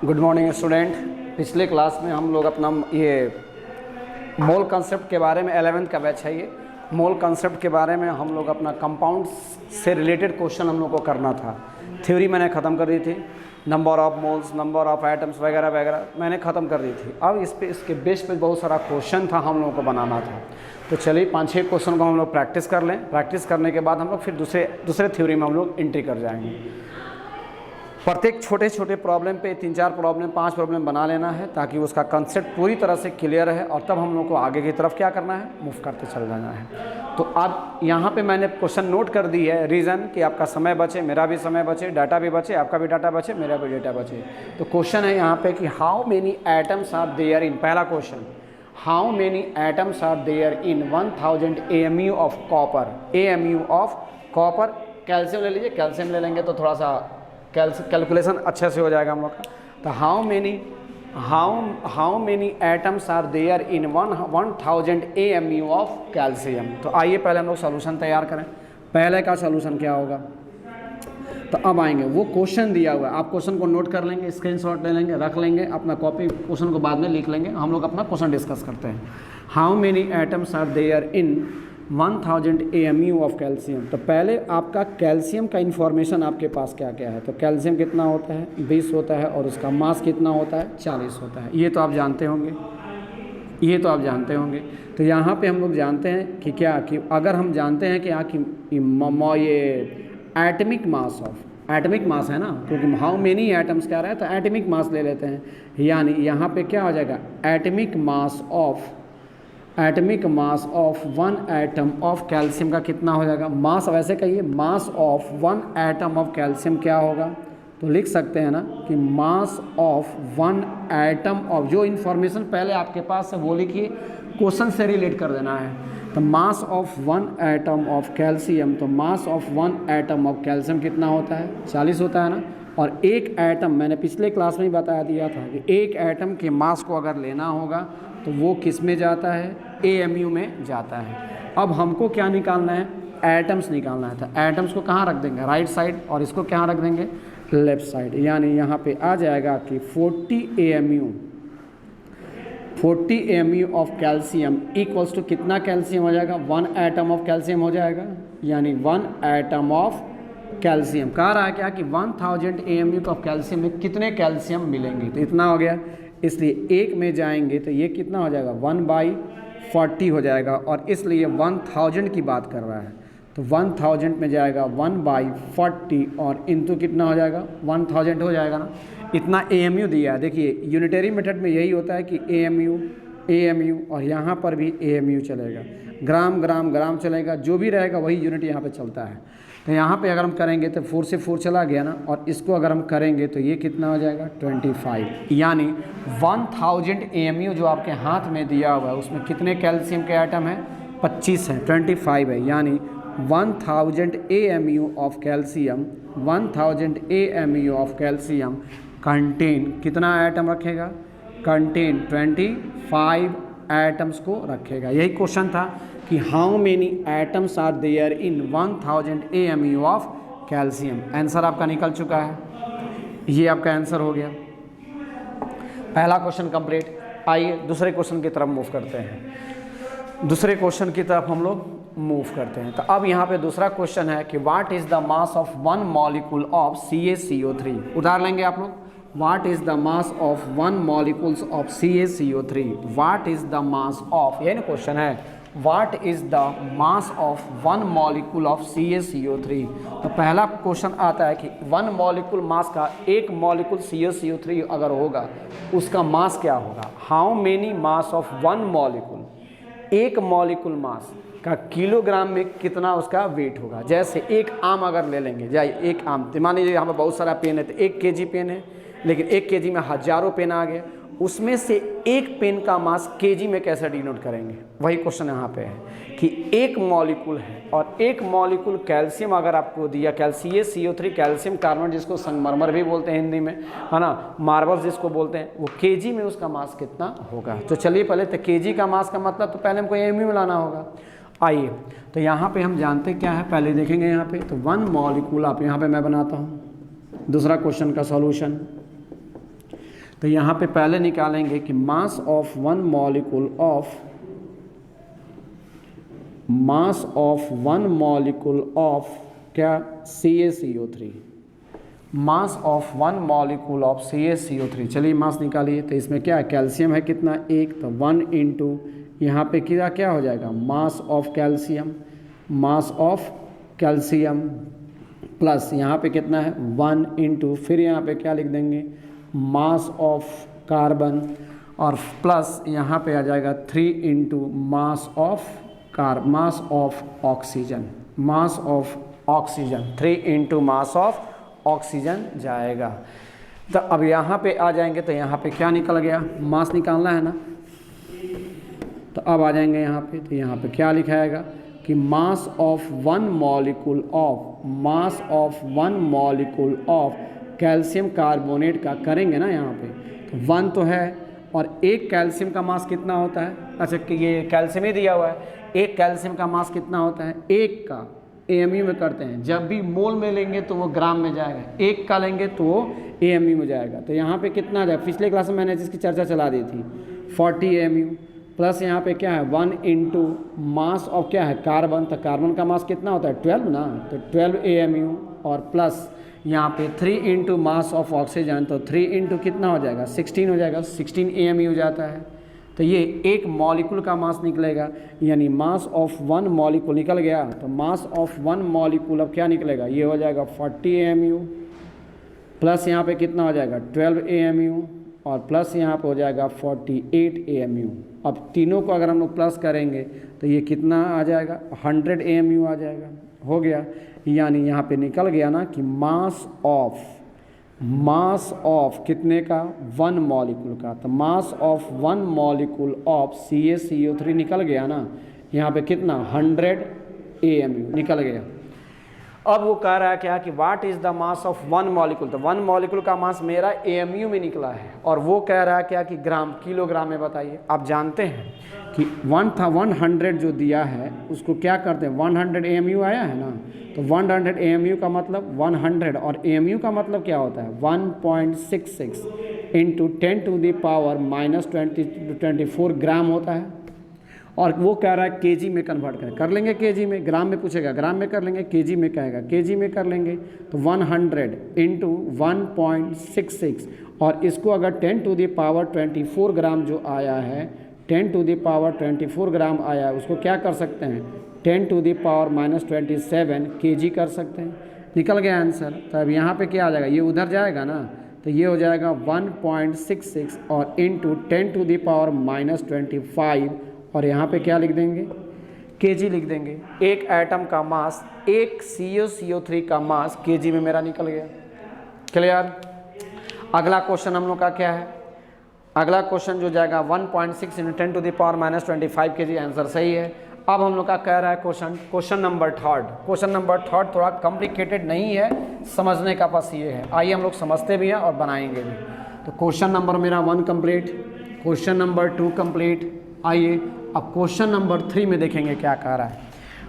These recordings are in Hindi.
Good morning student. पिछले क्लास में हम लोग अपना ये मोल कंसेप्ट के बारे में 11th का बैच है। ये मोल कंसेप्ट के बारे में हम लोग अपना कंपाउंड से रिलेटेड क्वेश्चन हम लोग को करना था। थ्योरी मैंने ख़त्म कर दी थी, number of moles, number of atoms वगैरह वगैरह मैंने ख़त्म कर दी थी। अब इसके बेस पे बहुत सारा क्वेश्चन था हम लोगों को बनाना था। तो चलिए 5-6 क्वेश्चन को हम लोग प्रैक्टिस कर लें। प्रैक्टिस करने के बाद हम लोग फिर दूसरे थ्योरी में हम लोग एंट्री कर जाएंगे। प्रत्येक छोटे छोटे प्रॉब्लम पे 3-4 प्रॉब्लम 5 प्रॉब्लम बना लेना है ताकि उसका कंसेप्ट पूरी तरह से क्लियर है और तब हम लोग को आगे की तरफ क्या करना है, मूव करते चल जाना है। तो अब यहाँ पे मैंने क्वेश्चन नोट कर दी है, रीज़न कि आपका समय बचे, मेरा भी समय बचे, डाटा भी बचे, आपका भी डाटा बचे, मेरा भी डाटा बचे। तो क्वेश्चन है यहाँ पे कि how many atoms are there in, पहला question, how many atoms are there in 1000 AMU of copper. AMU of copper, calcium ले लीजिए, कैल्शियम ले लेंगे तो थोड़ा सा कैलकुलेशन अच्छे से हो जाएगा हम लोग का। तो how many atoms are there in 1000 AMU of calcium. तो आइए पहले हम लोग सोल्यूशन तैयार करें। पहले का सोल्यूशन क्या होगा, तो अब आएंगे वो क्वेश्चन दिया हुआ है, आप क्वेश्चन को नोट कर लेंगे, स्क्रीनशॉट ले लेंगे, रख लेंगे अपना कॉपी, क्वेश्चन को बाद में लिख लेंगे। हम लोग अपना क्वेश्चन डिस्कस करते हैं। How many atoms are there in 1000 AMU of calcium. तो पहले आपका कैल्शियम का इन्फॉर्मेशन आपके पास क्या क्या है। तो कैल्शियम कितना होता है, 20 होता है, और उसका मास कितना होता है, 40 होता है। ये तो आप जानते होंगे, ये तो आप जानते होंगे। तो यहाँ पे हम लोग जानते हैं कि क्या, कि अगर हम जानते हैं कि ये atomic mass of, atomic mass है ना, क्योंकि हाउ मेनी एटम्स कह रहा है तो एटमिक मास ले लेते हैं। यानी यहाँ पे क्या हो जाएगा, atomic mass of 1 atom of calcium का कितना हो जाएगा, मास, वैसे कहिए मास ऑफ 1 एटम ऑफ कैल्शियम क्या होगा। तो लिख सकते हैं ना कि मास ऑफ 1 एटम ऑफ, जो इन्फॉर्मेशन पहले आपके पास है वो लिखिए, क्वेश्चन से रिलेट कर देना है। तो mass of 1 atom of calcium, तो mass of 1 atom of calcium कितना होता है, 40 होता है ना। और एक एटम, मैंने पिछले क्लास में ही बता दिया था कि एक एटम के मास को अगर लेना होगा तो वो किस में जाता है, AMU में जाता है। अब हमको क्या निकालना है, एटम्स निकालना है। तो एटम्स को कहाँ रख देंगे, राइट साइड, और इसको कहाँ रख देंगे, लेफ्ट साइड। यानी यहाँ पे आ जाएगा कि 40 AMU of calcium equals to कितना कैल्शियम हो जाएगा, 1 एटम ऑफ कैल्शियम हो जाएगा। यानी 1 एटम ऑफ कैल्शियम कह रहा है क्या कि 1000 AMU ऑफ कैल्शियम में कितने कैल्शियम मिलेंगे, तो इतना हो गया। इसलिए एक में जाएंगे तो ये कितना हो जाएगा, 1/40 हो जाएगा, और इसलिए 1000 की बात कर रहा है। तो 1000 में जाएगा 1/40 और इंटू कितना हो जाएगा, 1000 हो जाएगा ना। इतना AMU दिया है। देखिए यूनिटरी मेथड में यही होता है कि AMU और यहाँ पर भी AMU चलेगा, ग्राम ग्राम ग्राम चलेगा, जो भी रहेगा वही यूनिट यहाँ पे चलता है। तो यहाँ पे अगर हम करेंगे तो 4 से 4 चला गया ना, और इसको अगर हम करेंगे तो ये कितना हो जाएगा, 25। यानी 1000 AMU जो आपके हाथ में दिया हुआ है उसमें कितने कैल्शियम के आइटम हैं, 25 हैं, 25 है। यानी 1000 AMU of calcium, 1000 AMU of calcium contain कितना आइटम रखेगा, कंटेन 25 एटम्स को रखेगा। यही क्वेश्चन था कि how many atoms are there in 1000 AMU of calcium. Answer आपका निकल चुका है, ये आपका आंसर हो गया। पहला क्वेश्चन कंप्लीट। आइए दूसरे क्वेश्चन की तरफ मूव करते हैं। दूसरे क्वेश्चन की तरफ हम लोग मूव करते हैं। तो अब यहाँ पे दूसरा क्वेश्चन है कि what is the mass of 1 molecule of CaCO3। उतार लेंगे आप लोग, what is the mass of 1 molecules of CaCO3। What is the mass of, ये ना क्वेश्चन है, what is the mass of 1 molecule of CaCO3। तो पहला क्वेश्चन आता है कि 1 मॉलिक्यूल मास का, एक मॉलिक्यूल CaCO3 अगर होगा उसका मास क्या होगा। How many mass of 1 molecule, एक मॉलिक्यूल मास का किलोग्राम में कितना उसका वेट होगा। जैसे एक आम अगर ले लेंगे, जाइए एक आम, मान लीजिए यहाँ पर बहुत सारा पेन है, तो 1 kg पेन है, लेकिन 1 kg में हज़ारों पेन आ गए, उसमें से एक पेन का मास kg में कैसे डिनोट करेंगे। वही क्वेश्चन यहाँ पे है कि एक मॉलिक्यूल है और एक मॉलिक्यूल कैल्शियम अगर आपको दिया, CaCO3 कैल्शियम कार्बोनेट जिसको संगमरमर भी बोलते हैं हिंदी में, है ना, मार्बल जिसको बोलते हैं, वो kg में उसका मास कितना होगा। तो चलिए पहले तो kg का मास का मतलब तो पहले हमको AMU में लाना होगा। आइए तो यहाँ पे हम जानते क्या है, पहले देखेंगे यहाँ पे। तो 1 मॉलिक्यूल, आप यहाँ पे मैं बनाता हूँ दूसरा क्वेश्चन का सॉल्यूशन। तो यहाँ पे पहले निकालेंगे कि mass of one molecule of क्या CaCO3, mass of one molecule of CaCO3। चलिए मास निकालिए। तो इसमें क्या है, कैल्शियम है कितना 1, तो 1 इंटू यहाँ पे क्या हो जाएगा मास ऑफ कैल्शियम प्लस यहाँ पे कितना है 1 इंटू फिर यहाँ पे क्या लिख देंगे मास ऑफ कार्बन और प्लस यहाँ पे आ जाएगा 3 into mass of oxygen 3 into mass of oxygen जाएगा। तो अब यहाँ पे आ जाएंगे तो यहाँ पे क्या निकल गया, मास निकालना है ना। तो अब आ जाएंगे यहाँ पे, तो यहाँ पे क्या लिखाएगा कि mass of one molecule of calcium carbonate का करेंगे ना यहाँ पे, तो 1 तो है और एक कैल्शियम का मास कितना होता है, अच्छा कि ये कैल्शियम ही दिया हुआ है, एक कैल्शियम का मास कितना होता है, एक का AMU में करते हैं, जब भी मोल में लेंगे तो वो ग्राम में जाएगा, एक का लेंगे तो वो AMU में जाएगा। तो यहाँ पे कितना आ जाएगा, पिछले क्लास में मैंने जिसकी चर्चा चला दी थी 40 AMU प्लस यहाँ पे क्या है 1 इंटू मास ऑफ क्या है कार्बन, तो कार्बन का मास कितना होता है 12 ना, तो 12 AMU और प्लस यहाँ पे 3 इंटू मास ऑफ ऑक्सीजन, तो 3 इंटू कितना हो जाएगा 16 हो जाएगा, 16 AMU जाता है। तो ये एक मॉलिक्यूल का मास निकलेगा, यानी मास ऑफ वन मॉलिक्यूल निकल गया। तो मास ऑफ वन मॉलिक्यूल अब क्या निकलेगा, ये हो जाएगा 40 AMU प्लस यहाँ पे कितना हो जाएगा 12 AMU और प्लस यहाँ पे हो जाएगा 48 AMU। अब तीनों को अगर हम लोग प्लस करेंगे तो ये कितना आ जाएगा 100 AMU आ जाएगा, हो गया। यानी यहाँ पे निकल गया ना कि मास ऑफ कितने का, वन मॉलिक्यूल का। तो mass of one molecule of CaCO3 निकल गया ना, यहाँ पे कितना 100 AMU निकल गया। अब वो कह रहा है क्या कि what is the mass of one molecule, तो वन मॉलिक्यूल का मास मेरा AMU में निकला है और वो कह रहा है क्या कि किलोग्राम में बताइए। आप जानते हैं कि 100 जो दिया है उसको क्या करते हैं, 100 AMU आया है ना, तो 100 AMU का मतलब 100 और AMU का मतलब क्या होता है 1.66 इंटू 10⁻⁻24 ग्राम होता है। और वो कह रहा है केजी में कन्वर्ट करें, कर लेंगे केजी में, ग्राम में पूछेगा ग्राम में कर लेंगे, केजी में कहेगा केजी में कर लेंगे। तो 100 इंटू 1.66 और इसको अगर 10⁻24 ग्राम जो आया है, 10⁻24 ग्राम आया है, उसको क्या कर सकते हैं 10⁻⁻27 केजी कर सकते हैं। निकल गया आंसर। तो अब यहाँ पे क्या आ जाएगा, ये उधर जाएगा ना, तो ये हो जाएगा 1.66 और इंटू 10⁻⁻25 और यहाँ पे क्या लिख देंगे केजी लिख देंगे। एक एटम का मास, एक CaCO3 का मास केजी में मेरा निकल गया। क्लियर। अगला क्वेश्चन हम लोग का क्या है, अगला क्वेश्चन जो जाएगा 1.6 इंटू 10⁻⁻25 केजी, आंसर सही है। अब हम लोग का कह रहा है क्वेश्चन नंबर थर्ड थोड़ा कॉम्प्लिकेटेड नहीं है, समझने का बस ये है। आइए हम लोग समझते भी हैं और बनाएंगे भी। तो क्वेश्चन नंबर मेरा 1 कंप्लीट, क्वेश्चन नंबर 2 कंप्लीट। आइए अब क्वेश्चन नंबर 3 में देखेंगे क्या कह रहा है।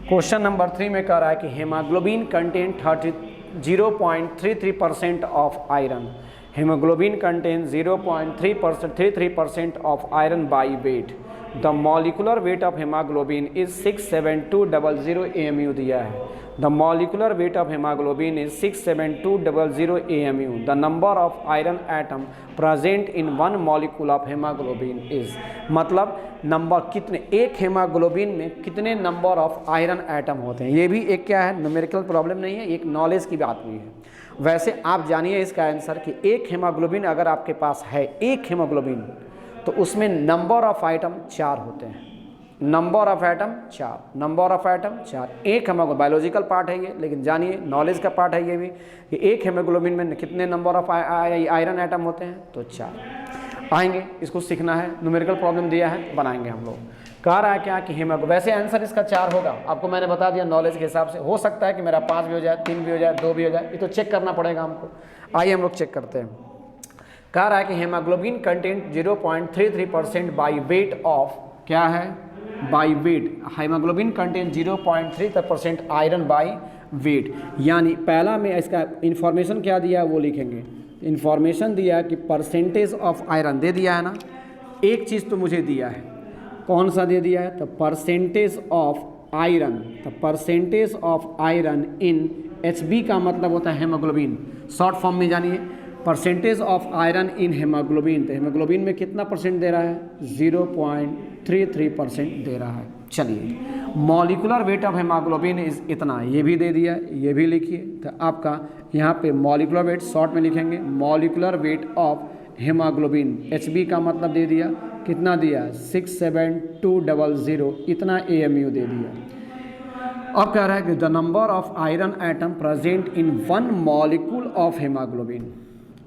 क्वेश्चन नंबर 3 में कह रहा है कि haemoglobin contain 0.33% of iron. Haemoglobin contain 0.33% of iron by wait. The molecular weight of haemoglobin is 67200 AMU दिया है। The molecular weight of haemoglobin is 67200 AMU। The number of iron atom present in one molecule of haemoglobin is, मतलब नंबर कितने, एक हेमोग्लोबिन में कितने नंबर ऑफ आयरन एटम होते हैं। ये भी एक क्या है न्यूमेरिकल प्रॉब्लम नहीं है, एक नॉलेज की बात भी है। वैसे आप जानिए इसका आंसर कि एक हेमोग्लोबिन अगर आपके पास है, एक हेमोग्लोबिन, तो उसमें नंबर ऑफ आइटम 4 होते हैं। नंबर ऑफ एटम 4, एक हेमोग्लोबिन बायोलॉजिकल पार्ट है ये, लेकिन जानिए नॉलेज का पार्ट है ये भी कि एक हेमोग्लोबिन में कितने नंबर ऑफ आयरन एटम होते हैं, तो 4 आएंगे। इसको सीखना है, न्यूमेरिकल प्रॉब्लम दिया है, बनाएंगे हम लोग। कह रहा है क्या कि वैसे आंसर इसका 4 होगा, आपको मैंने बता दिया नॉलेज के हिसाब से। हो सकता है कि मेरा 5 भी हो जाए, 3 भी हो जाए, 2 भी हो जाए, ये तो चेक करना पड़ेगा हमको। आइए हम लोग चेक करते हैं। कह रहा है कि haemoglobin content 0.33% by weight of, क्या है by wait, haemoglobin content 0.33% iron by wait. यानी पहला में इसका इंफॉर्मेशन क्या दिया है वो लिखेंगे। इंफॉर्मेशन दिया है कि परसेंटेज ऑफ आयरन दे दिया है ना, एक चीज़ तो मुझे दिया है, कौन सा दे दिया है, तो परसेंटेज ऑफ आयरन, तो percentage of iron in HB का मतलब होता है हेमोग्लोबिन, शॉर्ट फॉर्म में जानिए percentage of iron in haemoglobin, तो हेमोग्लोबिन में कितना परसेंट दे रहा है, 0.33% दे रहा है। चलिए molecular weight of haemoglobin is इतना, ये भी दे दिया, ये भी लिखिए। तो आपका यहाँ पे मॉलिकुलर वेट शॉर्ट में लिखेंगे, molecular weight of haemoglobin HB का मतलब दे दिया, कितना दिया, 67200, इतना AMU दे दिया। अब कह रहा है कि the number of iron atom present in 1 molecule of haemoglobin,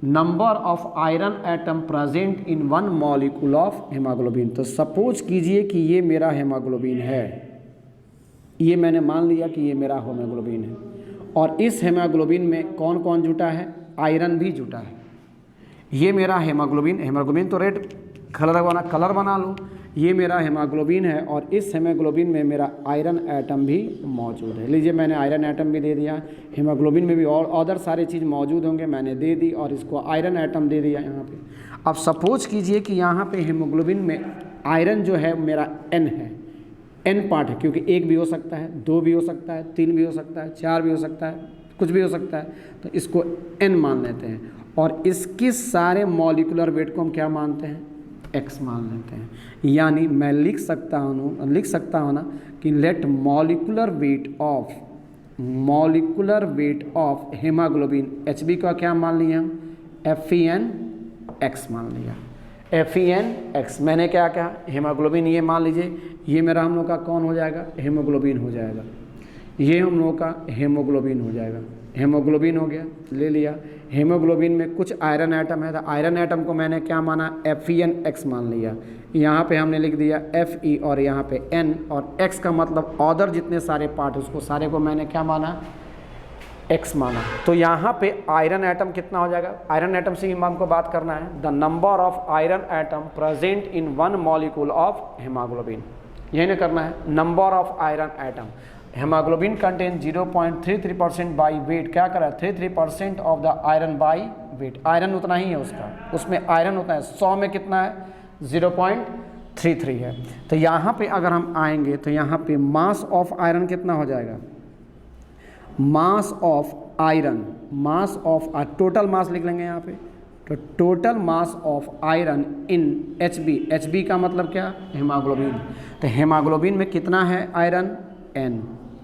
number of iron atom present in 1 molecule of haemoglobin. तो सपोज कीजिए कि ये मेरा हेमोग्लोबिन है, ये मैंने मान लिया कि ये मेरा हेमोग्लोबिन है, और इस हेमोग्लोबिन में कौन कौन जुटा है, आयरन भी जुटा है। ये मेरा हेमोग्लोबिन, हेमोग्लोबिन तो रेड कलर बना लो, ये मेरा हेमोग्लोबिन है और इस हेमोग्लोबिन में मेरा आयरन एटम भी मौजूद है। लीजिए मैंने आयरन एटम भी दे दिया, हेमोग्लोबिन में भी और अदर सारे चीज़ मौजूद होंगे, मैंने दे दी, और इसको आयरन एटम दे दिया यहाँ पे। अब सपोज कीजिए कि यहाँ पे हेमोग्लोबिन में आयरन जो है मेरा N है, N पार्ट है, क्योंकि 1 भी हो सकता है, 2 भी हो सकता है, 3 भी हो सकता है, 4 भी हो सकता है, कुछ भी हो सकता है, तो इसको N मान लेते हैं, और इसके सारे मॉलिकुलर वेट को हम क्या मानते हैं, X मान लेते हैं। यानी मैं लिख सकता हूँ ना कि let molecular weight of haemoglobin HB का क्या मान लिया, FeNX मान लिया, FeNX। मैंने क्या कहा, हेमोग्लोबिन ये मान लीजिए, ये मेरा हम लोग का कौन हो जाएगा, हेमोग्लोबिन हो जाएगा, ये हम लोग का हेमोग्लोबिन हो जाएगा, हेमोग्लोबिन हो गया, ले लिया। हेमोग्लोबिन में कुछ आयरन एटम है, तो आयरन एटम को मैंने क्या माना, FeNX मान लिया। यहाँ पे हमने लिख दिया Fe और यहाँ पे N, और X का मतलब अदर जितने सारे पार्ट उसको सारे को मैंने क्या माना, X माना। तो यहाँ पे आयरन एटम कितना हो जाएगा, आयरन एटम से ही हमको बात करना है, the number of iron atom present in 1 molecule of haemoglobin, यही ना करना है, number of iron atom. Haemoglobin contain 0.33% by wait, क्या करा है, 33% of the iron by wait, iron उतना ही है उसका, उसमें आयरन होता है 100 में कितना है, 0.33 है। तो यहाँ पे अगर हम आएंगे तो यहाँ पे मास ऑफ आयरन कितना हो जाएगा, mass of iron, total mass लिख लेंगे यहाँ पे, तो total mass of iron in HB का मतलब क्या, हेमोग्लोबिन। तो हेमोग्लोबिन में कितना है आयरन,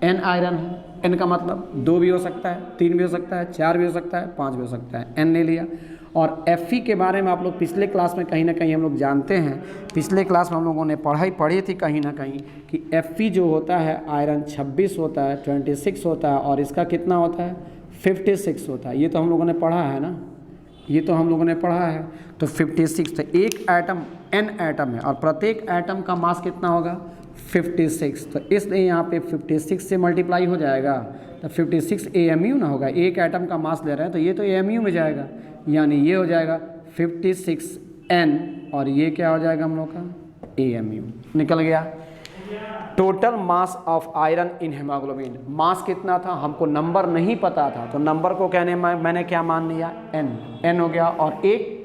N आयरन है, N का मतलब 2 भी हो सकता है, 3 भी हो सकता है, 4 भी हो सकता है, 5 भी हो सकता है, N ले लिया। और Fe के बारे में आप लोग पिछले क्लास में कहीं ना कहीं हम लोग जानते हैं, पिछले क्लास में हम लोगों ने पढ़ी थी कहीं ना कहीं कि Fe जो होता है आयरन 26 होता है, 26 होता है, और इसका कितना होता है, 56 होता है। ये तो हम लोगों ने पढ़ा है ना, ये तो हम लोगों ने पढ़ा है। तो 56, तो एक एटम N एटम है और प्रत्येक एटम का मास कितना होगा, 56। तो इसलिए यहाँ पे 56 से मल्टीप्लाई हो जाएगा, तो 56 AMU ना होगा, एक एटम का मास ले रहे हैं तो ये तो AMU में जाएगा, यानी ये हो जाएगा 56N, और ये क्या हो जाएगा हम लोग का, AMU निकल गया। Total mass of iron in haemoglobin, mass कितना था हमको नंबर नहीं पता था, तो नंबर को कहने मैंने क्या मान लिया, N हो गया, और एक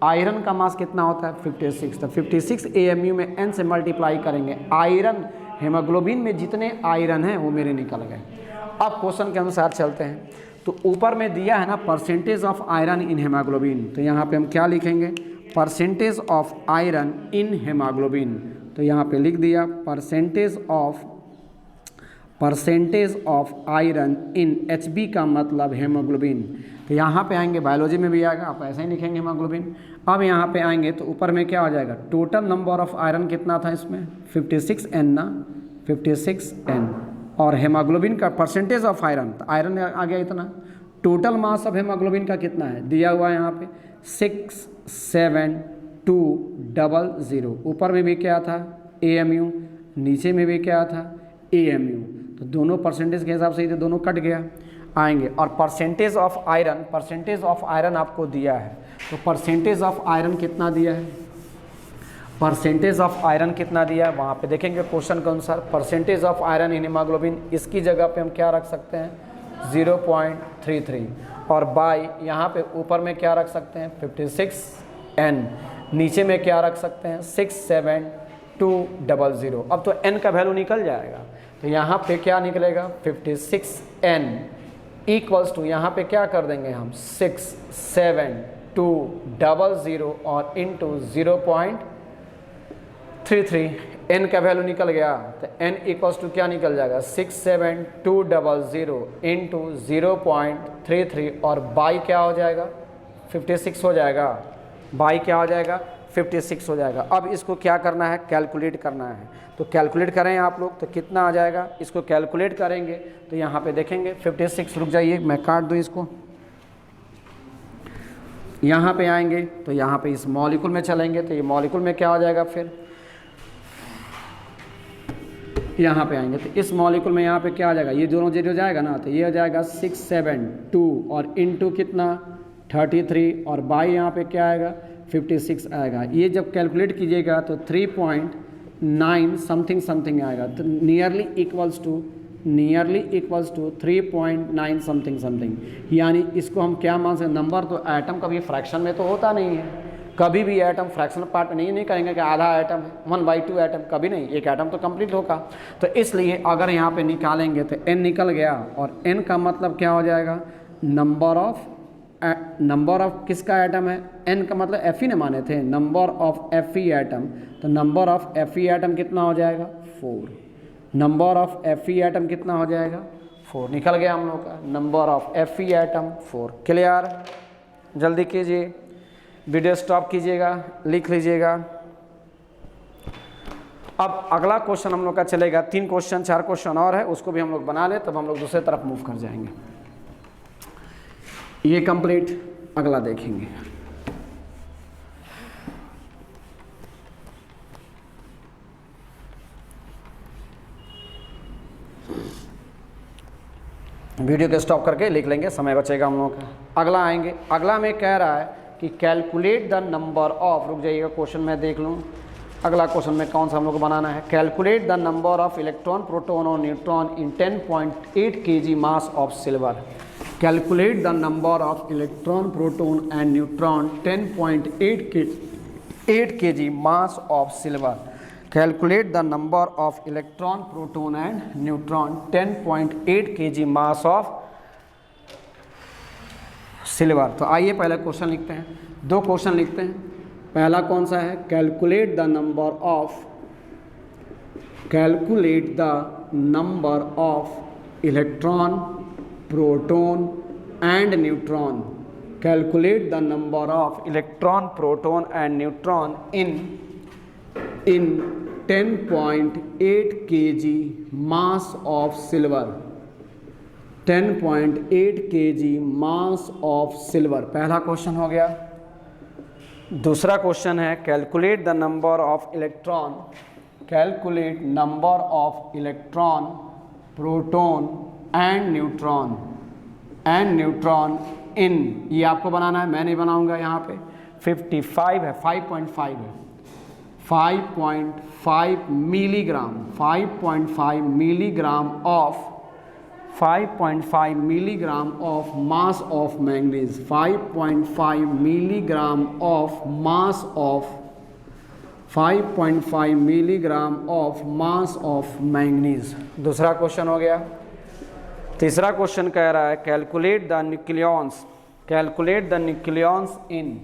आयरन का मास कितना होता है, 56। तो 56 AMU में N से मल्टीप्लाई करेंगे, आयरन हेमोग्लोबिन में जितने आयरन हैं वो मेरे निकल गए। अब क्वेश्चन के अनुसार चलते हैं, तो ऊपर में दिया है ना percentage of iron in haemoglobin, तो यहाँ पे हम क्या लिखेंगे, percentage of iron in haemoglobin, तो यहाँ पे लिख दिया percentage of iron in HB का मतलब हेमोग्लोबिन। तो यहाँ पे आएंगे, बायोलॉजी में भी आएगा, आप ऐसे ही लिखेंगे हेमोग्लोबिन। अब यहाँ पे आएंगे तो ऊपर में क्या हो जाएगा, टोटल नंबर ऑफ आयरन कितना था इसमें, 56N ना, 56N, और हेमोग्लोबिन का परसेंटेज ऑफ आयरन, तो आयरन आ गया इतना। टोटल मास ऑफ हेमोग्लोबिन का कितना है, दिया हुआ है यहाँ पे 67200, ऊपर में भी क्या था AMU, नीचे में भी क्या था AMU, तो दोनों परसेंटेज के हिसाब से ही तो दोनों कट गया। आएंगे और परसेंटेज ऑफ आयरन आपको दिया है, तो परसेंटेज ऑफ आयरन कितना दिया है, परसेंटेज ऑफ आयरन कितना दिया है वहाँ पे देखेंगे क्वेश्चन के अनुसार। Percentage of iron in haemoglobin, इसकी जगह पे हम क्या रख सकते हैं, 0.33 और बाई यहाँ पे ऊपर में क्या रख सकते हैं 56n, नीचे में क्या रख सकते हैं 67200। अब तो n का वैल्यू निकल जाएगा, तो यहाँ पे क्या निकलेगा 56n इक्वल्स टू यहाँ पे क्या कर देंगे हम 67200 और इंटू 0.33, n का वैल्यू निकल गया तो n इक्वल्स टू क्या निकल जाएगा 67200 इंटू 0.33 और बाई क्या हो जाएगा 56 हो जाएगा, बाई क्या हो जाएगा 56 हो जाएगा। अब इसको क्या करना है कैलकुलेट करना है, तो कैलकुलेट करें आप लोग तो कितना आ जाएगा, इसको कैलकुलेट करेंगे तो यहाँ पे देखेंगे 56, रुक जाइए मैं काट दूँ इसको, यहाँ पे आएंगे तो यहाँ पे इस मॉलिक्यूल में चलेंगे तो ये मॉलिक्यूल में क्या हो जाएगा, फिर यहाँ पे आएंगे तो इस मॉलिक्यूल में यहाँ पे क्या आ जाएगा, ये दोनों जीरो जाएगा ना तो ये हो जाएगा 672 और इनटू कितना 33 और बाई यहाँ पे क्या आएगा 56 आएगा। ये जब कैलकुलेट कीजिएगा तो 3.9 समथिंग समथिंग आएगा, तो nearly equals to 3.9 something something, यानी इसको हम क्या मान सकते, नंबर तो एटम कभी फ्रैक्शन में तो होता नहीं है, कभी भी एटम फ्रैक्शनल पार्ट नहीं करेंगे कि आधा एटम है 1/2 एटम, कभी नहीं, एक एटम तो कंप्लीट होगा। तो इसलिए अगर यहाँ पे निकालेंगे तो n निकल गया और n का मतलब क्या हो जाएगा नंबर ऑफ किसका एटम है, n का मतलब Fe ने माने थे, नंबर ऑफ Fe एटम, तो नंबर ऑफ Fe एटम कितना हो जाएगा 4, नंबर ऑफ Fe एटम कितना हो जाएगा 4, निकल गया हम लोग का number of Fe atom 4। Clear, जल्दी कीजिए, वीडियो स्टॉप कीजिएगा, लिख लीजिएगा। अब अगला क्वेश्चन हम लोग का चलेगा, 3 क्वेश्चन 4 क्वेश्चन और है, उसको भी हम लोग बना ले तब हम लोग दूसरे तरफ मूव कर जाएंगे। ये कंप्लीट, अगला देखेंगे। वीडियो को स्टॉप करके लिख लेंगे, समय बचेगा हम लोगों का। अगला आएंगे, अगला में कह रहा है कि कैलकुलेट द नंबर ऑफ, रुक जाइएगा क्वेश्चन मैं देख लूँ अगला क्वेश्चन में कौन सा हम लोग को बनाना है। Calculate the number of electron proton और neutron in 10.8 kg mass of silver. Calculate the number of electron proton and neutron 10.8 kg mass of silver. Calculate the number of electron proton and neutron 10.8 kg mass of silver. तो आइए पहले क्वेश्चन लिखते हैं, 2 क्वेश्चन लिखते हैं। पहला कौन सा है, calculate the number of electron proton and neutron. Calculate the number of electron proton and neutron in 10.8 kg mass of silver. 10.8 kg mass of silver, पहला क्वेश्चन हो गया। दूसरा क्वेश्चन है calculate the number of electron, calculate number of electron proton and neutron in, ये आपको बनाना है, मैं नहीं बनाऊंगा। यहाँ पे 55 है, 5.5 है, 5.5 milligram, 5.5 milligram of mass of manganese, 5.5 milligram of mass of 5.5 milligram of mass of manganese. दूसरा क्वेश्चन हो गया। तीसरा क्वेश्चन कह रहा है calculate the nucleons, calculate the nucleons in,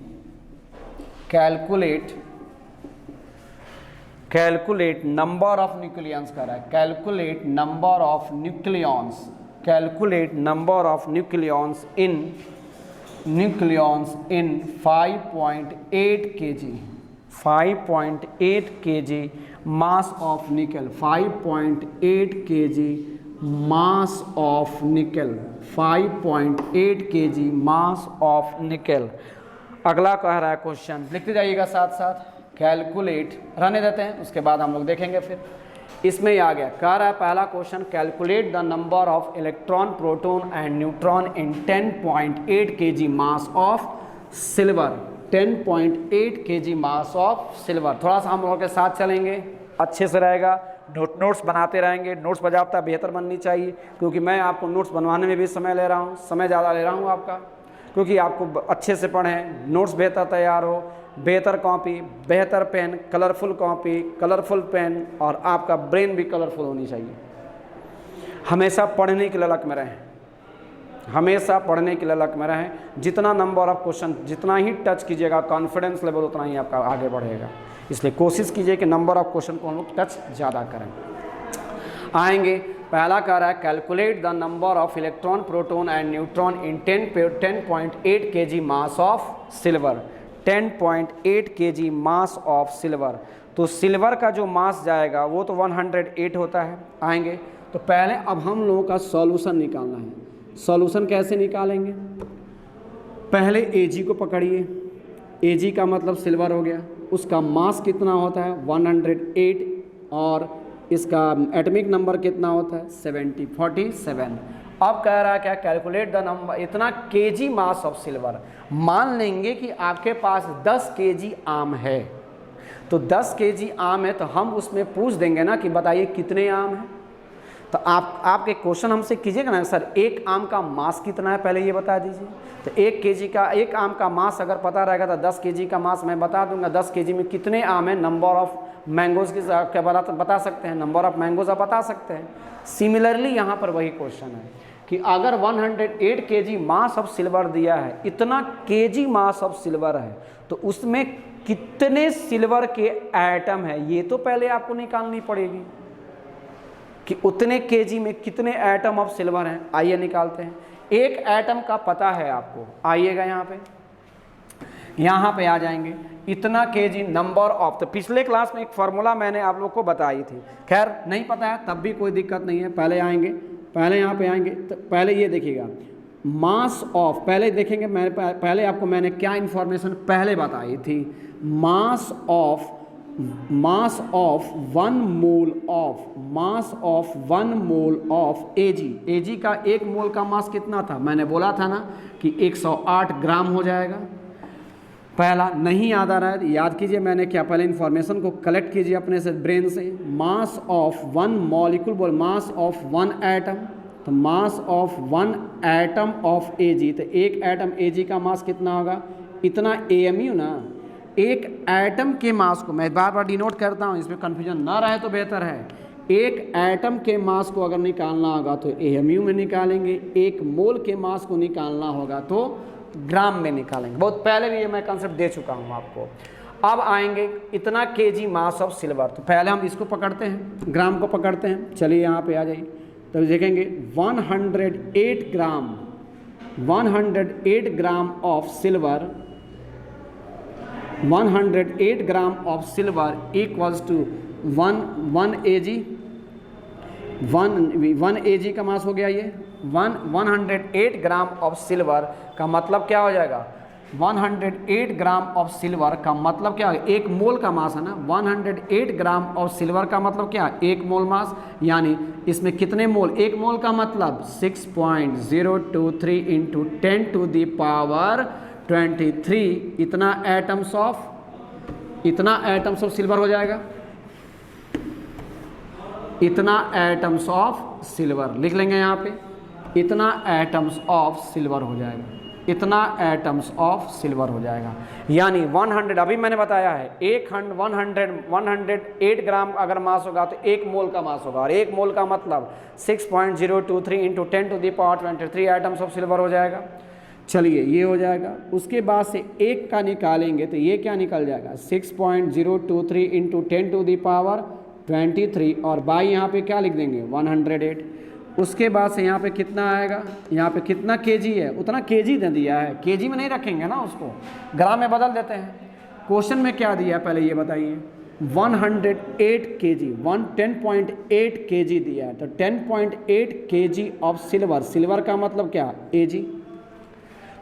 calculate number of nucleons कर रहा है, calculate number of nucleons, calculate number of nucleons in 5.8 kg, 5.8 kg mass of निकल, 5.8 kg मास ऑफ निकल, 5.8 kg मास ऑफ निकल। अगला कह रहा है क्वेश्चन, लिखते जाइएगा साथ साथ, कैलकुलेट, रहने देते हैं उसके बाद हम लोग देखेंगे। फिर इसमें ही आ गया, कह रहा है पहला question calculate the number of electron proton and neutron in 10.8 kg mass of silver, 10.8 kg mass of silver. थोड़ा सा हम लोगों के साथ चलेंगे, अच्छे से रहेगा, नोट्स बनाते रहेंगे। नोट्स बाज़ाब्ता बेहतर बननी चाहिए, क्योंकि मैं आपको नोट्स बनवाने में भी समय ले रहा हूँ, समय ज़्यादा ले रहा हूँ आपका, क्योंकि आपको अच्छे से पढ़ें, नोट्स बेहतर तैयार हो, बेहतर कॉपी, बेहतर pen, colourful copy, colourful pen, और आपका ब्रेन भी कलरफुल होनी चाहिए। हमेशा पढ़ने की ललक में रहें, हमेशा पढ़ने की ललक में रहें। जितना नंबर ऑफ क्वेश्चन जितना ही टच कीजिएगा, कॉन्फिडेंस लेवल उतना ही आपका आगे बढ़ेगा। इसलिए कोशिश कीजिए कि नंबर ऑफ क्वेश्चन को हम लोग टच ज़्यादा करें। आएंगे, पहला कह रहा है calculate the number of electron, proton and neutron in 10.8 kg mass of silver. 10.8 kg mass of silver. तो सिल्वर का जो मास जाएगा वो तो 108 होता है। आएंगे तो पहले अब हम लोगों का सॉल्यूशन निकालना है। सॉल्यूशन कैसे निकालेंगे? पहले Ag को पकड़िए, Ag का मतलब सिल्वर हो गया, उसका मास कितना होता है 108, और इसका एटॉमिक नंबर कितना होता है 47। अब कह रहा है क्या, कैलकुलेट द नंबर, इतना केजी मास ऑफ सिल्वर। मान लेंगे कि आपके पास 10 kg आम है, तो 10 kg आम है तो हम उसमें पूछ देंगे ना कि बताइए कितने आम हैं। तो आपके क्वेश्चन हमसे कीजिएगा ना, सर एक आम का मास कितना है पहले ये बता दीजिए। तो 1 kg का, एक आम का मास अगर पता रहेगा तो 10 kg का मास मैं बता दूंगा। 10 kg में कितने आम हैं, नंबर ऑफ मैंगोज़ की क्या बता सकते हैं, नंबर ऑफ मैंगोज़ आप बता सकते हैं। सिमिलरली यहाँ पर वही क्वेश्चन है कि अगर 108 kg मास ऑफ सिल्वर दिया है, इतना kg मास ऑफ सिल्वर है, तो उसमें कितने सिल्वर के एटम है, ये तो पहले आपको निकालनी पड़ेगी कि उतने केजी में कितने एटम ऑफ सिल्वर हैं। आइए निकालते हैं। एक एटम का पता है आपको, आइएगा यहाँ पे आ जाएंगे, इतना केजी नंबर ऑफ। तो पिछले क्लास में एक फार्मूला मैंने आप लोग को बताई थी, खैर नहीं पता है तब भी कोई दिक्कत नहीं है। पहले आएंगे, पहले यहाँ पे आएंगे तो पहले ये देखिएगा मास ऑफ, पहले देखेंगे पहले आपको मैंने क्या इंफॉर्मेशन पहले बताई थी। मास ऑफ 1 मोल ऑफ Ag का 1 मोल का मास कितना था, मैंने बोला था ना कि 108 ग्राम हो जाएगा। पहला नहीं याद आ रहा है, याद कीजिए मैंने क्या, पहले इन्फॉर्मेशन को कलेक्ट कीजिए अपने से ब्रेन से। मास ऑफ 1 मॉलिक्यूल बोल, मास ऑफ 1 एटम, तो mass of 1 atom of Ag, तो एक एटम Ag का मास कितना होगा, इतना AMU ना। एक एटम के मास को मैं बार बार डिनोट करता हूँ, इसमें कन्फ्यूजन ना रहे तो बेहतर है। एक एटम के मास को अगर निकालना होगा तो AMU में निकालेंगे, एक मोल के मास को निकालना होगा तो ग्राम में निकालेंगे। बहुत पहले भी ये मैं कंसेप्ट दे चुका हूँ आपको। अब आएंगे इतना केजी मास ऑफ सिल्वर, तो पहले हम इसको पकड़ते हैं, ग्राम को पकड़ते हैं। चलिए यहाँ पे आ जाइए, तो देखेंगे 108 gram of silver, 108 gram of silver equals to 1 Ag। 1 Ag का मास हो गया ये। 108 ग्राम ऑफ सिल्वर का मतलब क्या हो जाएगा, 108 ग्राम ऑफ सिल्वर का मतलब क्या है, 1 मोल का मास है ना। 108 ग्राम ऑफ सिल्वर का मतलब क्या, 1 मोल मास, यानी इसमें कितने मोल, 1 मोल का मतलब 6.023 इंटू 10 टू द पावर 23 इतना एटम्स ऑफ सिल्वर हो जाएगा। इतना एटम्स ऑफ सिल्वर लिख लेंगे यहाँ पे, इतना एटम्स ऑफ सिल्वर हो जाएगा, इतना एटम्स ऑफ सिल्वर हो जाएगा। यानी 100, अभी मैंने बताया है 108 ग्राम अगर मास होगा तो 1 मोल का मास होगा, और 1 मोल का मतलब 6.023 into 10 to the power 23 atoms of silver हो जाएगा। चलिए ये हो जाएगा। उसके बाद से 1 का निकालेंगे तो ये क्या निकल जाएगा, 6.023 इंटू 10 टू द पावर 23, और बाई यहाँ पे क्या लिख देंगे 108। उसके बाद से यहाँ पे कितना आएगा, यहाँ पे कितना केजी है उतना केजी दे दिया है, केजी में नहीं रखेंगे ना, उसको ग्राम में बदल देते हैं। क्वेश्चन में क्या दिया है पहले ये बताइए, 108 केजी, 10.8 केजी दिया है, तो 10.8 केजी ऑफ सिल्वर, सिल्वर का मतलब क्या Ag,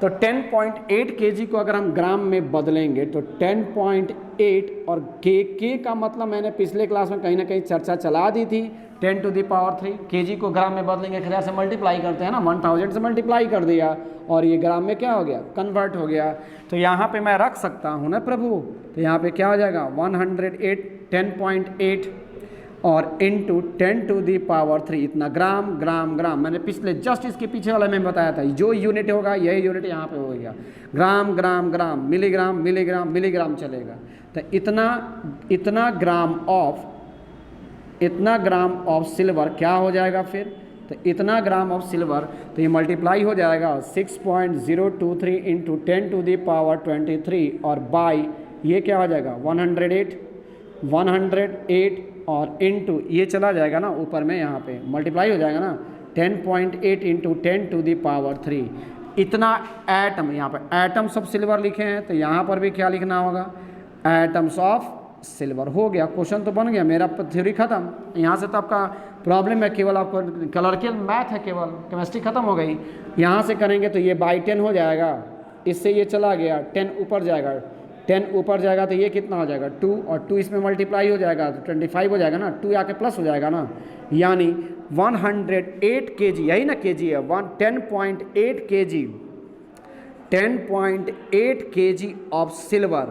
तो 10.8 केजी को अगर हम ग्राम में बदलेंगे तो 10.8, और के का मतलब मैंने पिछले क्लास में कहीं ना कहीं चर्चा चला दी थी, 10 टू द पावर 3। केजी को ग्राम में बदलेंगे, 1000 से मल्टीप्लाई करते हैं ना, 1000 से मल्टीप्लाई कर दिया और ये ग्राम में क्या हो गया, कन्वर्ट हो गया। तो यहाँ पे मैं रख सकता हूँ ना प्रभु, तो यहाँ पे क्या हो जाएगा 108 10.8। और इंटू 10⁻³ इतना ग्राम ग्राम ग्राम। मैंने पिछले जस्ट इसके पीछे वाला में बताया था, जो यूनिट होगा यही यूनिट यहाँ पे होगा, ग्राम ग्राम ग्राम, मिलीग्राम मिलीग्राम मिलीग्राम चलेगा। तो इतना ग्राम ऑफ सिल्वर क्या हो जाएगा फिर, तो इतना ग्राम ऑफ सिल्वर, तो ये मल्टीप्लाई हो जाएगा 6.023 इंटू 10⁻23 और बाई ये क्या हो जाएगा 108 और इंटू ये चला जाएगा ना ऊपर में, यहाँ पे मल्टीप्लाई हो जाएगा ना 10.8 इंटू 10⁻³ इतना एटम। यहाँ पर एटम्स ऑफ सिल्वर लिखे हैं, तो यहाँ पर भी क्या लिखना होगा, एटम्स ऑफ सिल्वर। हो गया, क्वेश्चन तो बन गया, मेरा थ्योरी खत्म। यहाँ से तो आपका प्रॉब्लम है, केवल आपको क्लरिकल मैथ है, केवल केमिस्ट्री खत्म हो गई। यहाँ से करेंगे तो ये बाई 10 हो जाएगा, इससे ये चला गया 10 ऊपर जाएगा, 10 ऊपर जाएगा तो ये कितना हो जाएगा 2 और 2 इसमें मल्टीप्लाई हो जाएगा तो 25 हो जाएगा ना, 2 आके प्लस हो जाएगा ना, यानी 108 kg, यही ना kg है, 10.8 kg ऑफ सिल्वर।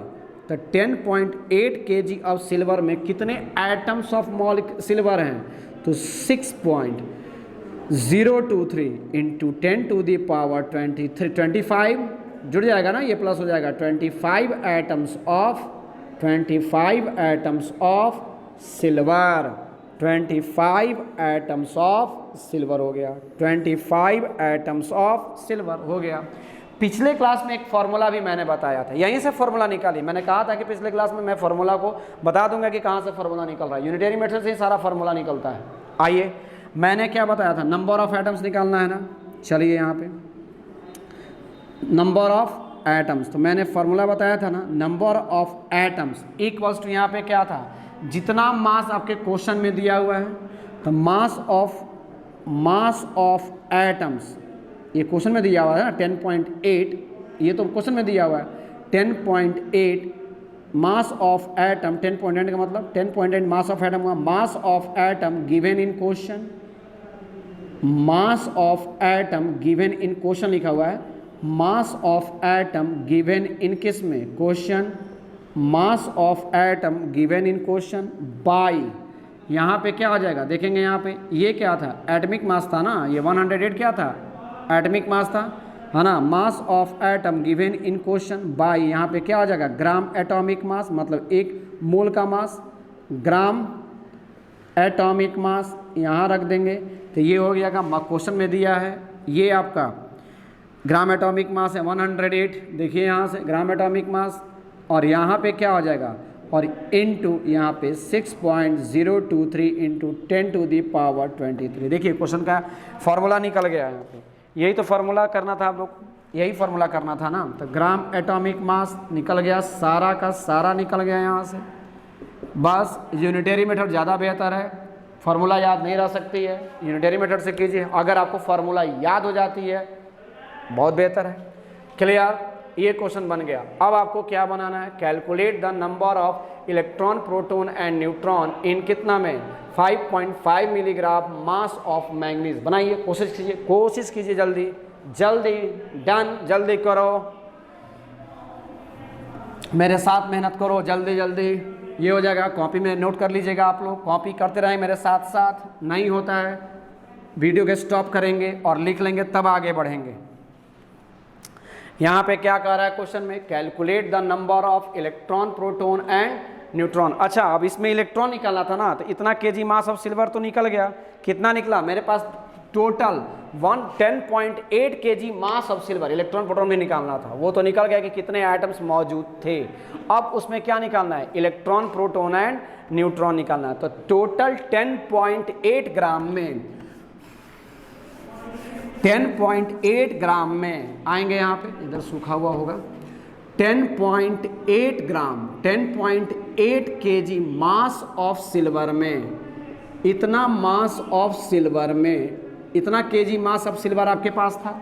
तो 10.8 kg ऑफ सिल्वर में कितने एटम्स ऑफ सिल्वर हैं, तो 6.023 इंटू 10⁻23 जुड़ जाएगा ना, ये प्लस हो जाएगा 25 atoms of silver, 25 atoms of silver हो गया, 25 एटम्स ऑफ सिल्वर हो गया। पिछले क्लास में एक फार्मूला भी मैंने बताया था, यहीं से फार्मूला निकाली। मैंने कहा था कि पिछले क्लास में मैं फार्मूला को बता दूंगा कि कहाँ से फार्मूला निकल रहा है, यूनिटरी मेथड से ही सारा फार्मूला निकलता है। आइए, मैंने क्या बताया था, नंबर ऑफ एटम्स निकालना है ना। चलिए यहाँ पे नंबर ऑफ एटम्स, तो मैंने फार्मूला बताया था ना, number of atoms equals to, यहाँ पे क्या था, जितना मास आपके क्वेश्चन में दिया हुआ है, तो मास ऑफ एटम्स, ये क्वेश्चन में दिया हुआ है ना 10.8, ये तो क्वेश्चन में दिया हुआ है 10.8 मास ऑफ एटम, 10.8 का मतलब 10.8 मास ऑफ एटम हुआ, मास of atom given in question, mass of atom given in question लिखा हुआ है, मास ऑफ एटम गिवन इन किस में, question, mass of atom given in question by, यहाँ पे क्या हो जाएगा देखेंगे, यहाँ पे ये क्या था, एटमिक मास था ना, ये 108 क्या था, एटमिक मास था, है ना, mass of atom given in question by, यहाँ पे क्या हो जाएगा ग्राम एटॉमिक मास, मतलब एक मोल का मास, ग्राम एटॉमिक मास यहाँ रख देंगे, तो ये हो गया का क्वेश्चन में दिया है, ये आपका ग्राम एटॉमिक मास है 108, देखिए यहाँ से ग्राम एटॉमिक मास, और यहाँ पे क्या हो जाएगा, और इनटू यहाँ पे 6.023 इंटू 10⁻23। देखिए क्वेश्चन का फार्मूला निकल गया यहाँ पे, यही तो फार्मूला करना था आप लोग, यही फार्मूला करना था ना। तो ग्राम एटॉमिक मास निकल गया, सारा का सारा निकल गया यहाँ से। बस यूनिटरी मेथड ज़्यादा बेहतर है, फार्मूला याद नहीं रह सकती है, यूनिटरी मेथड से कीजिए, अगर आपको फार्मूला याद हो जाती है बहुत बेहतर है। क्लियर, ये क्वेश्चन बन गया। अब आपको क्या बनाना है, calculate the number of electron, proton and neutron in कितना में 5.5 मिलीग्राम मास ऑफ मैंगनीज। बनाइए, कोशिश कीजिए जल्दी जल्दी, डन, जल्दी करो, मेरे साथ मेहनत करो जल्दी जल्दी, ये हो जाएगा। कॉपी में नोट कर लीजिएगा, आप लोग कॉपी करते रहें मेरे साथ साथ, नहीं होता है वीडियो के स्टॉप करेंगे और लिख लेंगे तब आगे बढ़ेंगे। यहाँ पे क्या कह रहा है क्वेश्चन में, calculate the number of electron, proton and neutron. अच्छा, अब इसमें इलेक्ट्रॉन निकालना था ना, तो इतना केजी मास ऑफ सिल्वर तो निकल गया, कितना निकला मेरे पास total 10.8 kg mass of silver, electron proton भी निकालना था, वो तो निकल गया कि कितने एटम्स मौजूद थे। अब उसमें क्या निकालना है, इलेक्ट्रॉन, प्रोटॉन एंड न्यूट्रॉन निकालना है। तो टोटल 10.8 ग्राम में 10.8 ग्राम में आएंगे, यहाँ पे इधर सूखा हुआ होगा, 10.8 ग्राम, 10.8 केजी मास ऑफ सिल्वर में, इतना मास ऑफ सिल्वर में, इतना केजी मास ऑफ सिल्वर आपके पास था,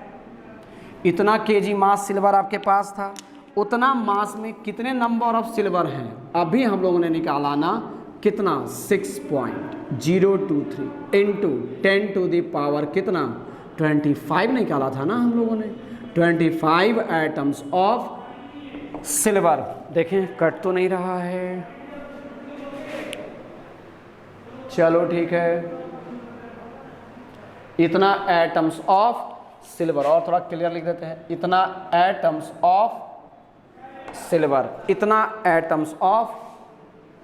इतना केजी मास सिल्वर आपके पास था, उतना मास में कितने नंबर ऑफ सिल्वर हैं, अभी हम लोगों ने निकाला ना, कितना 6.023 इंटू 10 टू द पावर कितना 25 निकाला था ना हम लोगों ने, 25 एटम्स ऑफ सिल्वर। देखें कट तो नहीं रहा है, चलो ठीक है, इतना एटम्स ऑफ सिल्वर, और थोड़ा क्लियर लिख देते हैं, इतना एटम्स ऑफ सिल्वर, इतना एटम्स ऑफ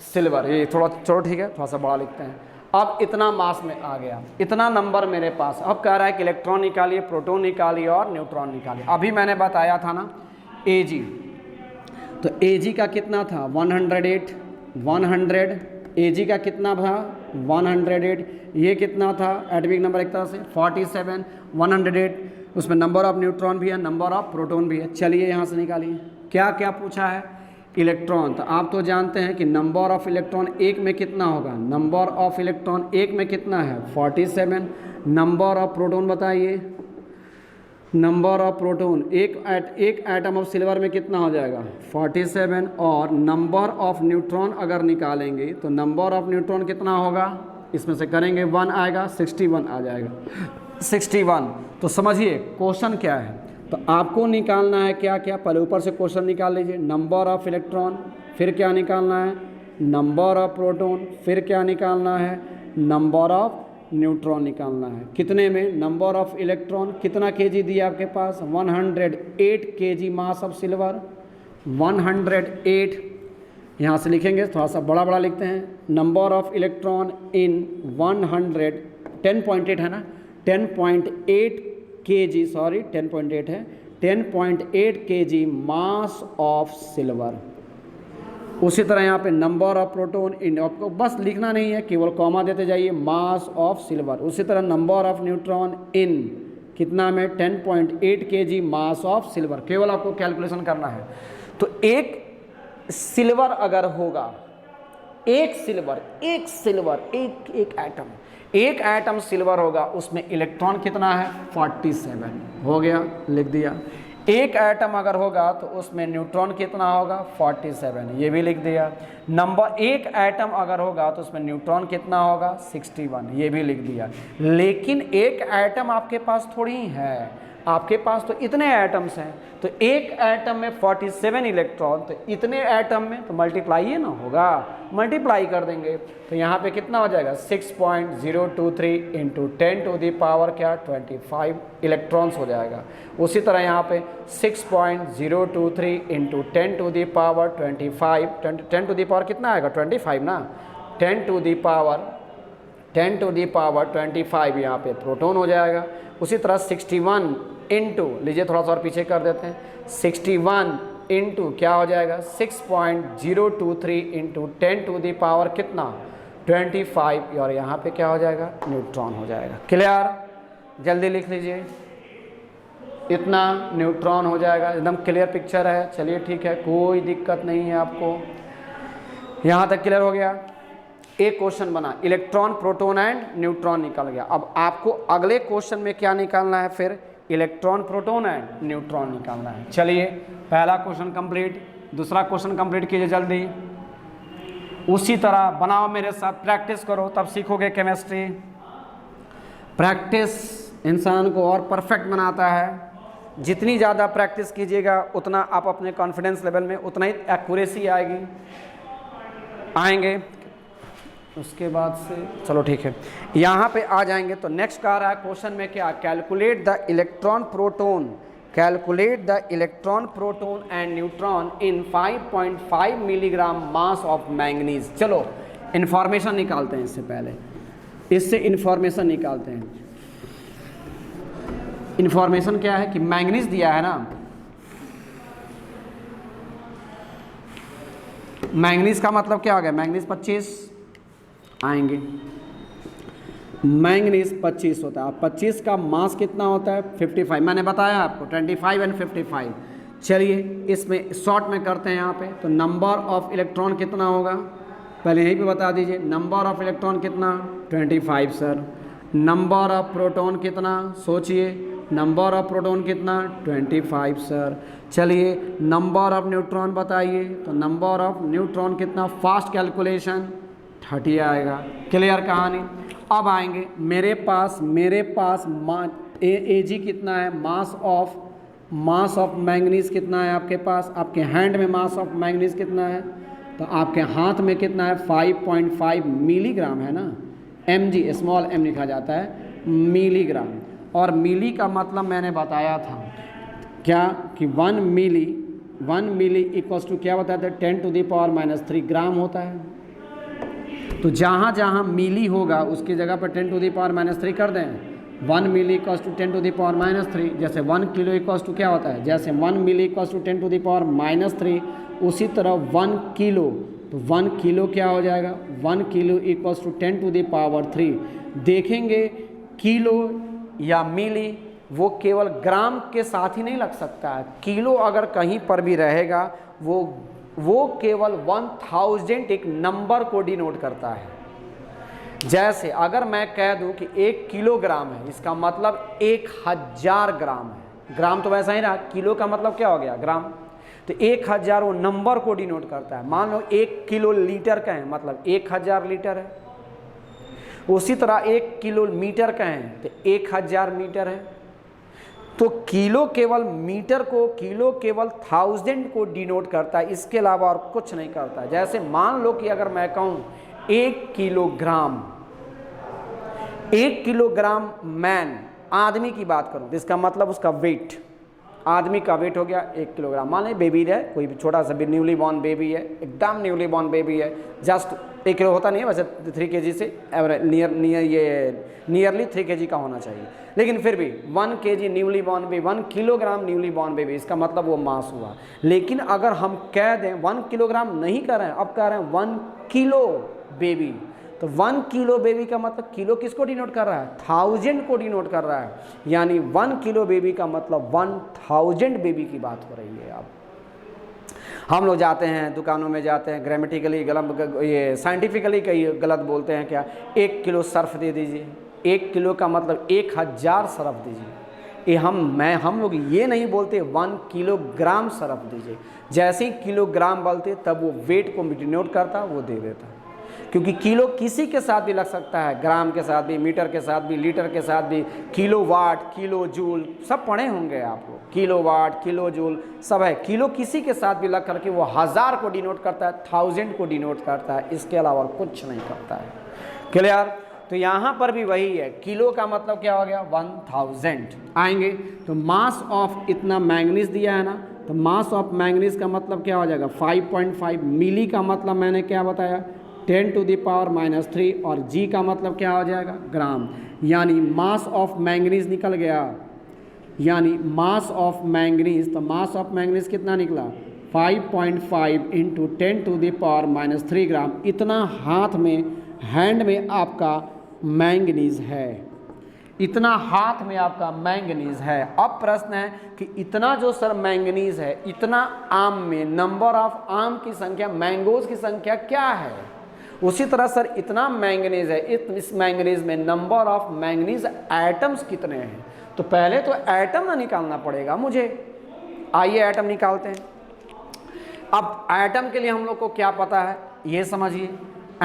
सिल्वर, ये थोड़ा चलो ठीक है, थोड़ा सा बड़ा लिखते हैं। अब इतना मास में आ गया, इतना नंबर मेरे पास। अब कह रहा है कि इलेक्ट्रॉन निकालिए, प्रोटॉन निकालिए और न्यूट्रॉन निकालिए। अभी मैंने बताया था ना Ag, तो Ag का कितना था 108, 100, Ag का कितना था 108, ये कितना था एटॉमिक नंबर एक तरह से 47, 108, उसमें नंबर ऑफ न्यूट्रॉन भी है, नंबर ऑफ प्रोटॉन भी है। चलिए यहाँ से निकालिए, क्या क्या पूछा है, इलेक्ट्रॉन। तो आप तो जानते हैं कि नंबर ऑफ इलेक्ट्रॉन एक में कितना होगा, नंबर ऑफ इलेक्ट्रॉन एक में कितना है 47, नंबर ऑफ प्रोटॉन बताइए, नंबर ऑफ प्रोटॉन एक एटम ऑफ सिल्वर में कितना हो जाएगा 47, और नंबर ऑफ न्यूट्रॉन अगर निकालेंगे तो नंबर ऑफ न्यूट्रॉन कितना होगा, इसमें से करेंगे 1 आएगा, 61 आ जाएगा, 61। तो समझिए क्वेश्चन क्या है, तो आपको निकालना है क्या क्या, पहले ऊपर से क्वेश्चन निकाल लीजिए, नंबर ऑफ इलेक्ट्रॉन, फिर क्या निकालना है नंबर ऑफ प्रोटॉन, फिर क्या निकालना है नंबर ऑफ न्यूट्रॉन निकालना है। कितने में, नंबर ऑफ इलेक्ट्रॉन कितना केजी दिया आपके पास 108 केजी मास ऑफ सिल्वर, 108, यहाँ से लिखेंगे थोड़ा सा बड़ा बड़ा लिखते हैं, नंबर ऑफ इलेक्ट्रॉन इन 100, 10.8 है ना, 10.8 केजी, सॉरी 10.8 है, 10.8 केजी मास ऑफ सिल्वर। उसी तरह यहाँ पे नंबर ऑफ प्रोटॉन इन, आपको बस लिखना नहीं है, केवल कॉमा देते जाइए, मास ऑफ सिल्वर। उसी तरह नंबर ऑफ न्यूट्रॉन इन कितना में 10.8 केजी मास ऑफ सिल्वर, केवल आपको कैलकुलेशन करना है। तो एक सिल्वर अगर होगा, एक एटम सिल्वर होगा, उसमें इलेक्ट्रॉन कितना है 47, हो गया लिख दिया। एक एटम अगर होगा तो उसमें न्यूट्रॉन कितना होगा 47, ये भी लिख दिया। एक एटम अगर होगा तो उसमें न्यूट्रॉन कितना होगा 61, ये भी लिख दिया। लेकिन एक एटम आपके पास थोड़ी है, आपके पास तो इतने एटम्स हैं, तो एक एटम में 47 इलेक्ट्रॉन, तो इतने एटम में तो मल्टीप्लाई ही ना होगा, मल्टीप्लाई कर देंगे तो यहाँ पे कितना हो जाएगा 6.023 इंटू 10 टू दी पावर क्या 25 इलेक्ट्रॉन्स हो जाएगा। उसी तरह यहाँ पे 6.023 into 10 to the power 25, 10 to the power कितना आएगा 25 ना, 10 टू दी पावर 25 यहाँ पे प्रोटॉन हो जाएगा। उसी तरह 61 इंटू, लीजिए थोड़ा सा और पीछे कर देते हैं, 61 इंटू क्या हो जाएगा 6.023 इंटू 10 टू दी पावर कितना 25, और यहाँ पे क्या हो जाएगा न्यूट्रॉन हो जाएगा। क्लियर, जल्दी लिख लीजिए, इतना न्यूट्रॉन हो जाएगा। एकदम क्लियर पिक्चर है, चलिए ठीक है, कोई दिक्कत नहीं है आपको, यहाँ तक क्लियर हो गया। एक क्वेश्चन बना, इलेक्ट्रॉन प्रोटॉन एंड न्यूट्रॉन निकल गया। अब आपको अगले क्वेश्चन में क्या निकालना है, फिर इलेक्ट्रॉन प्रोटॉन एंड न्यूट्रॉन निकालना है। चलिए पहला क्वेश्चन कंप्लीट, दूसरा क्वेश्चन कंप्लीट कीजिए जल्दी। उसी तरह बनाओ मेरे साथ, प्रैक्टिस करो तब सीखोगे केमिस्ट्री। प्रैक्टिस इंसान को और परफेक्ट बनाता है, जितनी ज़्यादा प्रैक्टिस कीजिएगा उतना आप अपने कॉन्फिडेंस लेवल में उतना ही एक्यूरेसी आएंगे। उसके बाद से चलो ठीक है, यहाँ पे आ जाएंगे तो नेक्स्ट कह रहा है क्वेश्चन में क्या, calculate the electron proton and neutron in 5.5 milligram mass of manganese. चलो इन्फॉर्मेशन निकालते हैं, इससे पहले इससे इन्फॉर्मेशन निकालते हैं। इन्फॉर्मेशन क्या है कि मैंगनीज दिया है ना, मैंगनीज का मतलब क्या हो गया, मैंगनीज 25 आएंगे, मैंगनीज 25 होता है। 25 का मास कितना होता है 55, मैंने बताया आपको 25 एंड 55। चलिए इसमें शॉर्ट में करते हैं यहाँ पे, तो नंबर ऑफ इलेक्ट्रॉन कितना होगा पहले यहीं पे बता दीजिए, नंबर ऑफ इलेक्ट्रॉन कितना 25 सर, नंबर ऑफ प्रोटॉन कितना सोचिए, नंबर ऑफ प्रोटॉन कितना 25 सर। चलिए नंबर ऑफ न्यूट्रॉन बताइए, तो नंबर ऑफ न्यूट्रॉन कितना, फास्ट कैलकुलेशन 30 आएगा। क्लियर कहानी। अब आएंगे मेरे पास Ag कितना है, मास ऑफ मैंगनीज कितना है आपके पास, आपके हैंड में मास ऑफ मैंगनीज कितना है, तो आपके हाथ में कितना है 5.5 मिलीग्राम है ना, mg स्मॉल m लिखा जाता है मिलीग्राम। और मिली का मतलब मैंने बताया था क्या कि 1 मिली इक्वल्स टू क्या बताया था 10⁻³ ग्राम होता है। तो जहाँ जहाँ मिली होगा उसकी जगह पर 10⁻³ कर दें। 1 मिली इक्वल्स टू 10⁻³ जैसे 1 किलो इक्वल्स टू क्या होता है, जैसे 1 मिली इक्वल्स टू 10⁻³ उसी तरह 1 किलो, तो 1 किलो क्या हो जाएगा 1 किलो इक्वल्स टू 10⁻³ देखेंगे किलो या मिली वो केवल ग्राम के साथ ही नहीं लग सकता है। किलो अगर कहीं पर भी रहेगा वो केवल 1000 एक नंबर को डिनोट करता है। जैसे अगर मैं कह दूं कि 1 किलोग्राम है, इसका मतलब 1000 ग्राम है। ग्राम तो वैसा ही रहा, किलो का मतलब क्या हो गया ग्राम, तो 1000 वो नंबर को डिनोट करता है। मान लो 1 किलो लीटर का है मतलब 1000 लीटर है। उसी तरह 1 किलो मीटर का है तो 1000 मीटर है। तो किलो केवल मीटर को, किलो केवल 1000 को डिनोट करता है, इसके अलावा और कुछ नहीं करता। जैसे मान लो कि अगर मैं कहूँ 1 किलोग्राम, 1 किलोग्राम मैन आदमी की बात करूँ तो इसका मतलब उसका वेट, आदमी का वेट हो गया 1 किलोग्राम। मान लें बेबी है, कोई भी छोटा सा न्यूली बॉर्न बेबी है, एकदम न्यूली बॉर्न बेबी है, जस्ट 1 किलो होता नहीं है वैसे, 3 kg से नियरली 3 kg का होना चाहिए, लेकिन फिर भी 1 kg newly born baby, 1 kilogram newly born baby, इसका मतलब वो मास हुआ। लेकिन अगर हम कह दें 1 किलोग्राम नहीं कर रहे हैं, अब कह रहे हैं 1 किलो बेबी, तो 1 किलो बेबी का मतलब किलो किसको डिनोट कर रहा है 1000 को डिनोट कर रहा है। यानी 1 किलो बेबी का मतलब 1000 बेबी की बात हो रही है। अब हम लोग जाते हैं दुकानों में जाते हैं, ग्रामेटिकली गलत, ये साइंटिफिकली कहीं गलत बोलते हैं क्या, 1 किलो सर्फ दे दीजिए। 1 किलो का मतलब 1000 सर्फ दीजिए। ये हम लोग ये नहीं बोलते 1 किलोग्राम सर्फ दीजिए। जैसे ही किलोग्राम बोलते तब वो वेट को डिनोट करता, वो दे देता। क्योंकि किलो किसी के साथ भी लग सकता है, ग्राम के साथ भी, मीटर के साथ भी, लीटर के साथ भी, किलोवाट, किलो जूल सब पढ़े होंगे आप लोग, किलोवाट, किलो जूल सब है। किलो किसी के साथ भी लग करके वो 1000 को डिनोट करता है, 1000 को डिनोट करता है, इसके अलावा कुछ नहीं करता है। क्लियर? तो यहाँ पर भी वही है, किलो का मतलब क्या हो गया 1000। आएंगे तो मास ऑफ इतना मैंगनीज दिया है ना, तो मास ऑफ मैंगनीज का मतलब क्या हो जाएगा 5.5। मिली का मतलब मैंने क्या बताया 10⁻³ और जी का मतलब क्या हो जाएगा ग्राम। यानी मास ऑफ मैंगनीज निकल गया, यानी मास ऑफ मैंगनीज, तो मास ऑफ मैंगनीज कितना निकला 5.5 × 10⁻³ ग्राम। इतना हाथ में, हैंड में आपका मैंगनीज है, इतना हाथ में आपका मैंगनीज है। अब प्रश्न है कि इतना जो सर मैंगनीज है, इतना आम में, नंबर ऑफ आम की संख्या, मैंगोज की संख्या क्या है। उसी तरह सर इतना मैंगनीज है, इस मैंगनीज में नंबर ऑफ मैंगनीज एटम्स कितने हैं। तो पहले तो एटम ना निकालना पड़ेगा मुझे, आइए एटम निकालते हैं। अब एटम के लिए हम लोग को क्या पता है ये समझिए।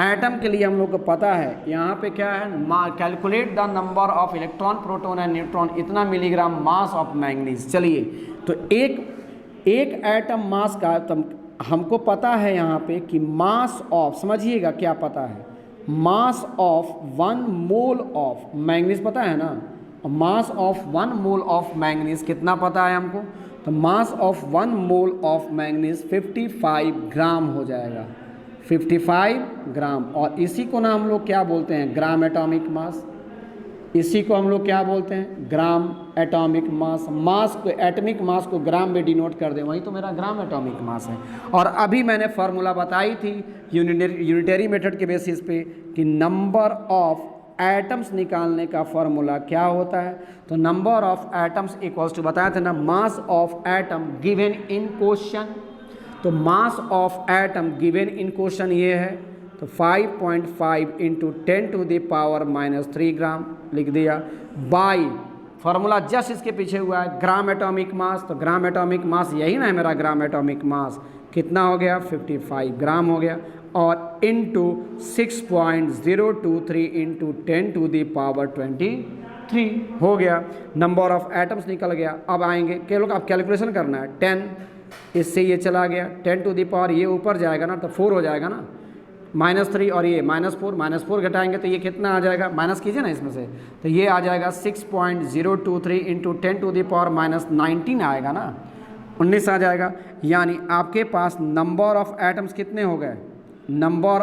एटम के लिए हम लोग को पता है यहाँ पे क्या है, calculate the number of electron, proton and neutron, इतना मिलीग्राम मास ऑफ मैंगनीज। चलिए तो एक एटम मास का हमको पता है यहाँ पे कि मास ऑफ, समझिएगा क्या पता है, मास ऑफ 1 मोल ऑफ मैंगनीज पता है ना, और मास ऑफ 1 मोल ऑफ मैंगनीज कितना पता है हमको, तो mass of 1 mole of manganese 55 ग्राम हो जाएगा, 55 ग्राम। और इसी को ना हम लोग क्या बोलते हैं ग्राम एटॉमिक मास, इसी को हम लोग क्या बोलते हैं ग्राम एटॉमिक मास। मास को, एटॉमिक मास को ग्राम में डिनोट कर दें, वही तो मेरा ग्राम एटॉमिक मास है। और अभी मैंने फार्मूला बताई थी यूनिटरी मेथड के बेसिस पे कि नंबर ऑफ एटम्स निकालने का फार्मूला क्या होता है, तो number of atoms equals to बताया था ना mass of atom given in question. तो mass of atom given in question ये है, तो 5.5 × 10⁻³ ग्राम लिख दिया, बाई फार्मूला जस्ट इसके पीछे हुआ है ग्राम एटॉमिक मास। तो ग्राम एटॉमिक मास यही ना है मेरा ग्राम एटॉमिक मास, कितना हो गया 55 ग्राम हो गया, और इंटू 6.023 × 10⁻23 हो गया। नंबर ऑफ एटम्स निकल गया। अब आएंगे अब कैलकुलेशन करना है 10, इससे ये चला गया 10 टू द पावर, ये ऊपर जाएगा ना तो 4 हो जाएगा ना, -3 और ये -4 घटाएंगे तो ये कितना आ जाएगा, माइनस कीजिए ना इसमें से, तो ये आ जाएगा 6.023 इंटू 10⁻⁻19 आएगा ना, 19 आ जाएगा। यानी आपके पास नंबर ऑफ एटम्स कितने हो गए, नंबर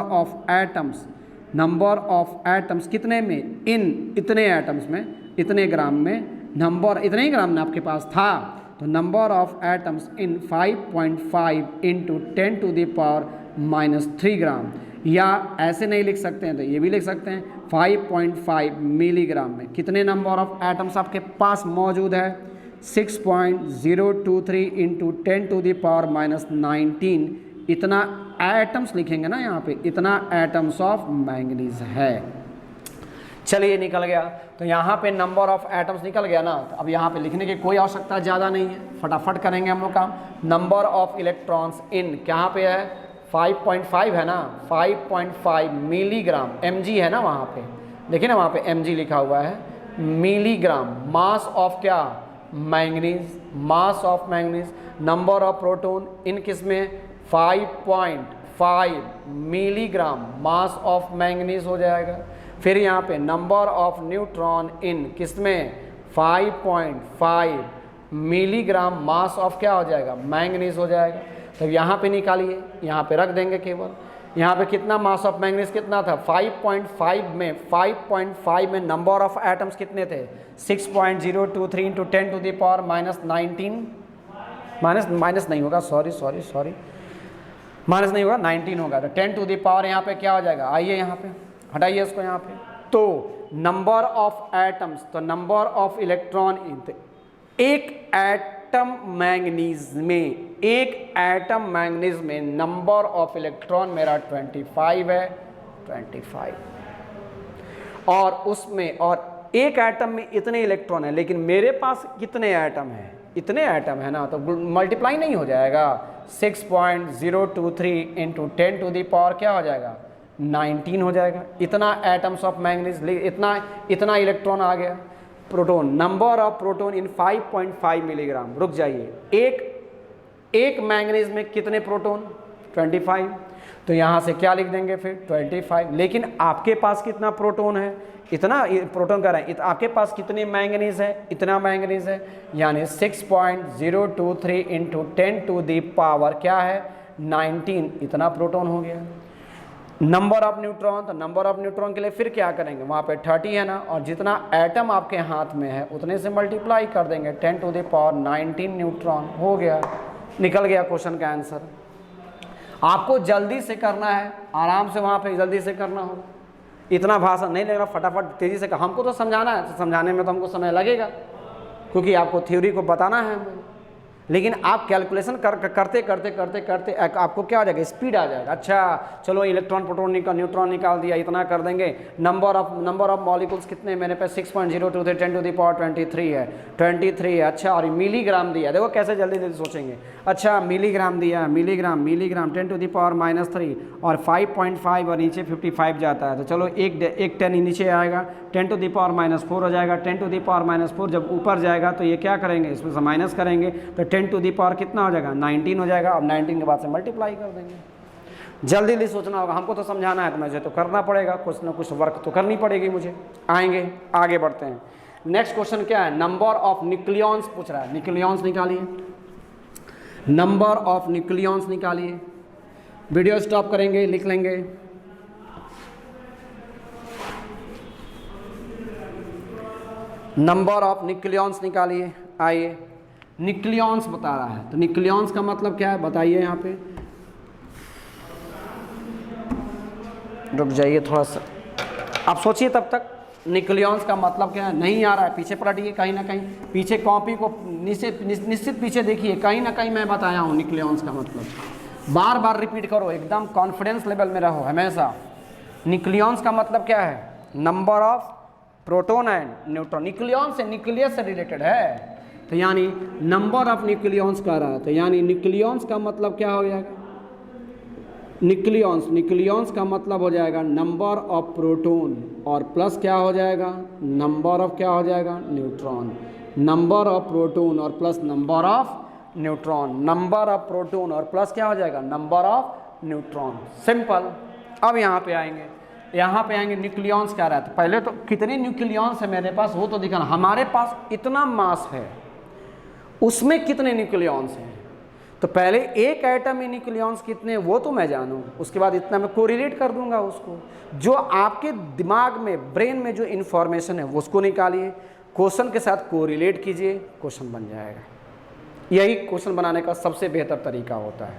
ऑफ एटम्स कितने में, इन इतने एटम्स में, इतने ग्राम में, नंबर इतने ही ग्राम में आपके पास था, तो number of atoms in 5.5 into 10⁻³ ग्राम, या ऐसे नहीं लिख सकते हैं तो ये भी लिख सकते हैं 5.5 मिलीग्राम में कितने नंबर ऑफ एटम्स आपके पास मौजूद है, 6.023 इंटू 10⁻⁻19 इतना एटम्स लिखेंगे ना यहाँ पे, इतना एटम्स ऑफ मैंगनीज है। चलिए निकल गया, तो यहाँ पे नंबर ऑफ एटम्स निकल गया ना, तो अब यहाँ पे लिखने की कोई आवश्यकता ज़्यादा नहीं है, फटाफट करेंगे हम लोग काम। नंबर ऑफ इलेक्ट्रॉन्स इन कहाँ पे है, 5.5 है ना, 5.5 मिलीग्राम, mg है ना वहाँ पे, देखिए ना वहाँ पे mg लिखा हुआ है, मिलीग्राम, मास ऑफ क्या, manganese, mass of manganese. Number of proton इन किसमें, 5.5 मिलीग्राम, मास ऑफ मैंगनीज हो जाएगा। फिर यहाँ पे नंबर ऑफ न्यूट्रॉन इन किसमें, 5.5 मिलीग्राम, मास ऑफ क्या हो जाएगा, मैंगनीज हो जाएगा। तो यहाँ पे निकालिए, यहाँ पे रख देंगे केवल, यहाँ पे कितना मास ऑफ मैंगनीज कितना था, 5.5 में नंबर ऑफ एटम्स कितने थे, 6.023 इंटू 10⁻⁻19, माइनस नहीं होगा, सॉरी माइनस नहीं होगा, 19 होगा, तो 10⁻, यहाँ पे क्या हो जाएगा, आइए यहाँ पे हटाइए इसको यहाँ पे, तो नंबर ऑफ एटम्स, तो नंबर ऑफ इलेक्ट्रॉन इन, एक एटम मैंगनीज में नंबर ऑफ इलेक्ट्रॉन मेरा 25 है, 25, और उसमें, और एक एटम में इतने इलेक्ट्रॉन है, लेकिन मेरे पास कितने एटम है, इतने एटम है ना, तो मल्टीप्लाई नहीं हो जाएगा, 6.023 इंटू 10⁻, क्या हो जाएगा, 19 हो जाएगा। इतना एटम्स ऑफ मैंगनीज, इतना इलेक्ट्रॉन आ गया। Proton, number of proton in 5.5 milligram, रुक जाइए, एक मैंगनीज में कितने प्रोटॉन, 25, तो यहाँ से क्या लिख देंगे फिर 25, लेकिन आपके पास कितना प्रोटॉन है, इतना प्रोटॉन कर रहे हैं, आपके पास कितने मैंगनीज है, इतना मैंगनीज है, यानी 6.023 इंटू 10⁻, क्या है, 19, इतना प्रोटॉन हो गया। नंबर ऑफ न्यूट्रॉन, तो नंबर ऑफ न्यूट्रॉन के लिए फिर क्या करेंगे, वहाँ पे 30 है ना, और जितना एटम आपके हाथ में है उतने से मल्टीप्लाई कर देंगे, 10⁻19 न्यूट्रॉन हो गया, निकल गया क्वेश्चन का आंसर। आपको जल्दी से करना है, आराम से वहाँ पे जल्दी से करना होगा, इतना भाषण नहीं लेना, फटाफट तेज़ी से, हमको तो समझाना है, तो समझाने में तो हमको समय लगेगा, क्योंकि आपको थ्योरी को बताना है हमें, लेकिन आप कैलकुलेशन करते आपको क्या हो जाएगा, स्पीड आ जाएगा। अच्छा चलो इलेक्ट्रॉन प्रोटॉन न्यूट्रॉन निकाल दिया, इतना कर देंगे। नंबर ऑफ मॉलिक्यूल्स कितने मेरे पास, 6.023 10⁻23 है, 23 है। अच्छा, और मिलीग्राम दिया, देखो कैसे जल्दी सोचेंगे। अच्छा मिलीग्राम दिया, मिलीग्राम 10⁻³ और 5.5 और नीचे 55 जाता है, तो चलो एक 10 नीचे आएगा, 10⁻⁻4 हो जाएगा। 10⁻⁻4 जब ऊपर जाएगा तो ये क्या करेंगे, इसमें से माइनस करेंगे, तो 10⁻, कितना हो जाएगा, 19 हो जाएगा। अब 19 के बाद से मल्टीप्लाई कर देंगे। जल्दी सोचना होगा, हमको तो समझाना है, तो मुझे तो करना पड़ेगा, कुछ ना कुछ वर्क तो करनी पड़ेगी मुझे। आएंगे, आगे बढ़ते हैं। नेक्स्ट क्वेश्चन क्या है, नंबर ऑफ न्यूक्लियॉन्स पूछ रहा है। न्यूक्लियॉन्स निकालिए, नंबर ऑफ न्यूक्लियॉन्स निकालिए। वीडियो स्टॉप करेंगे, लिख लेंगे। नंबर ऑफ न्यूक्लियॉन्स निकालिए। आइए, न्यूक्लियॉन्स बता रहा है, तो न्यूक्लियॉन्स का मतलब क्या है बताइए। यहाँ पे रुक जाइए थोड़ा सा, आप सोचिए तब तक। न्यूक्लियॉन्स का मतलब क्या है, नहीं आ रहा है, पीछे पलटिए, कहीं ना कहीं पीछे कॉपी को निश्चित पीछे देखिए, कहीं ना कहीं मैं बताया हूँ न्यूक्लियॉन्स का मतलब। बार बार रिपीट करो, एकदम कॉन्फिडेंस लेवल में रहो हमेशा। न्यूक्लियॉन्स का मतलब क्या है, number of proton and neutron. Nucleon से न्यूक्लियस से रिलेटेड है, तो यानी नंबर ऑफ न्यूक्लियॉन्स कह रहा है, तो यानी न्यूक्लियॉन्स का मतलब क्या हो जाएगा, न्यूक्लियॉन्स का मतलब हो जाएगा नंबर ऑफ प्रोटॉन और प्लस क्या हो जाएगा, नंबर ऑफ क्या हो जाएगा, न्यूट्रॉन। नंबर ऑफ प्रोटॉन और plus number of neutron, number of proton और प्लस क्या हो जाएगा, नंबर ऑफ न्यूट्रॉन। सिंपल। अब यहाँ पे आएंगे न्यूक्लियॉन्स क्या रहता है। पहले तो कितने न्यूक्लियॉन्स है मेरे पास वो तो दिखाना। हमारे पास इतना मास है, उसमें कितने न्यूक्लियॉन्स हैं, तो पहले एक एटम में न्यूक्लियॉन्स कितने वो तो मैं जानूँ, उसके बाद इतना मैं कोरिलेट कर दूंगा उसको। जो आपके दिमाग में, ब्रेन में जो इन्फॉर्मेशन है वो उसको निकालिए, क्वेश्चन के साथ कोरिलेट कीजिए, क्वेश्चन बन जाएगा। यही क्वेश्चन बनाने का सबसे बेहतर तरीका होता है।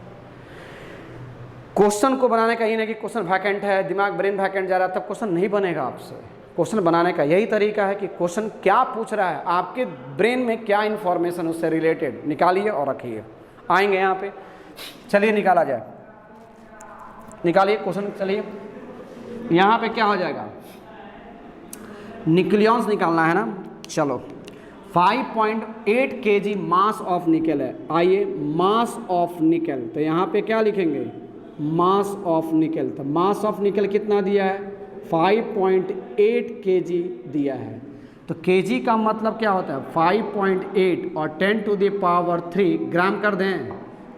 क्वेश्चन को बनाने का ये नहीं कि क्वेश्चन वैकेंट है, दिमाग ब्रेन वैकेंट जा रहा है, तब क्वेश्चन नहीं बनेगा आपसे। क्वेश्चन बनाने का यही तरीका है कि क्वेश्चन क्या पूछ रहा है, आपके ब्रेन में क्या इन्फॉर्मेशन उससे रिलेटेड निकालिए और रखिए। आएंगे यहाँ पे, चलिए निकाला जाए, निकालिए क्वेश्चन। चलिए यहाँ पे क्या हो जाएगा, न्यूक्लियॉन्स निकालना है ना। चलो 5.8 kg मास ऑफ निकल है। आइए मास ऑफ निकल, तो यहाँ पे क्या लिखेंगे, मास ऑफ निकल। तो मास ऑफ निकल कितना दिया है, 5.8 kg दिया है। तो kg का मतलब क्या होता है, 5.8 और 10⁻³ ग्राम कर दें,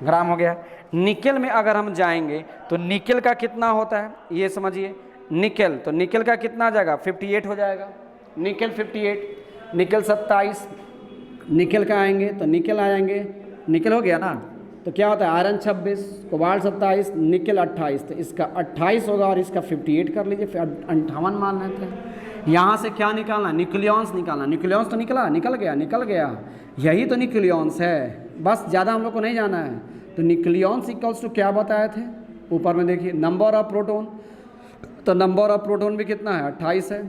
ग्राम हो गया। निकल में अगर हम जाएंगे तो निकल का कितना होता है ये समझिए, निकल, तो निकल का कितना आ जाएगा, 58 हो जाएगा। निकल 58, निकल 27, निकल का आएंगे तो निकल आ जाएंगे, निकल हो गया ना। तो क्या होता है, आयरन 26, कोबाल्ट 27, निकल 28, तो इसका 28 होगा और इसका 58 कर लीजिए, फिर 58 मान लेते हैं। यहाँ से क्या निकालना, न्यूक्लियॉन्स निकालना। न्यूक्लियॉन्स तो निकल गया, यही तो न्यूक्लियॉन्स है, बस ज़्यादा हम लोग को नहीं जाना है। तो न्यूक्लियॉन्स इक्वल्स टू क्या बताए थे, ऊपर में देखिए नंबर ऑफ प्रोटॉन, तो नंबर ऑफ प्रोटॉन भी कितना है, 28 है।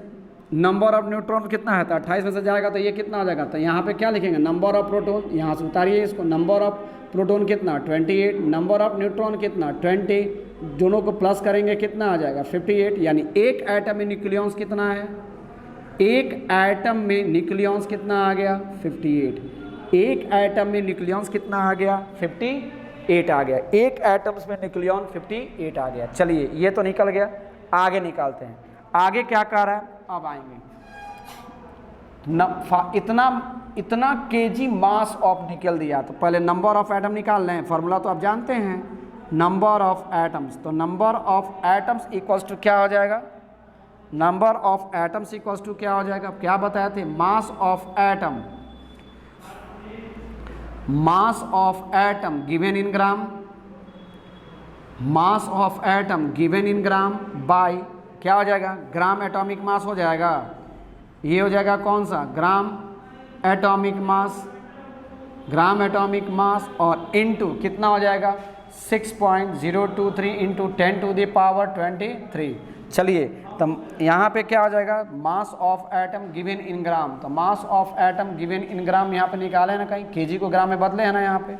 नंबर ऑफ न्यूट्रॉन कितना है, तो 28 में से जाएगा तो ये कितना आ जाएगा, तो यहाँ पे क्या लिखेंगे, नंबर ऑफ प्रोटॉन, यहाँ से उतारिए इसको, नंबर ऑफ प्रोटॉन कितना 28, नंबर ऑफ न्यूट्रॉन कितना 20, दोनों को प्लस करेंगे कितना आ जाएगा 58। यानी एक एटम में न्यूक्लियॉन्स कितना है, एक एटम में न्यूक्लियॉन्स कितना आ गया 58, एक एटम में न्यूक्लियॉन्स कितना आ गया 58 आ गया, एक एटम्स में न्यूक्लियॉन 58 आ गया। चलिए ये तो निकल गया, आगे निकालते हैं। आगे क्या कह रहा है, अब आएंगे इतना केजी मास ऑफ निकल दिया, तो पहले नंबर ऑफ एटम निकाल लें। फार्मूला तो आप जानते हैं, नंबर ऑफ एटम्स, तो number of atoms equals to क्या हो जाएगा, number of atoms equals to क्या हो जाएगा, क्या बताए थे, mass of atom, mass of atom given in gram, mass of atom given in gram by क्या हो जाएगा, ग्राम एटॉमिक मास हो जाएगा। ये हो जाएगा कौन सा, gram atomic mass, gram atomic mass, और इनटू कितना हो जाएगा 6.023 इंटू 10⁻23। चलिए तो यहाँ पे क्या हो जाएगा, mass of atom given in gram, तो mass of atom given in gram यहाँ पे निकाले ना, कहीं केजी को ग्राम में बदले है ना यहाँ पे,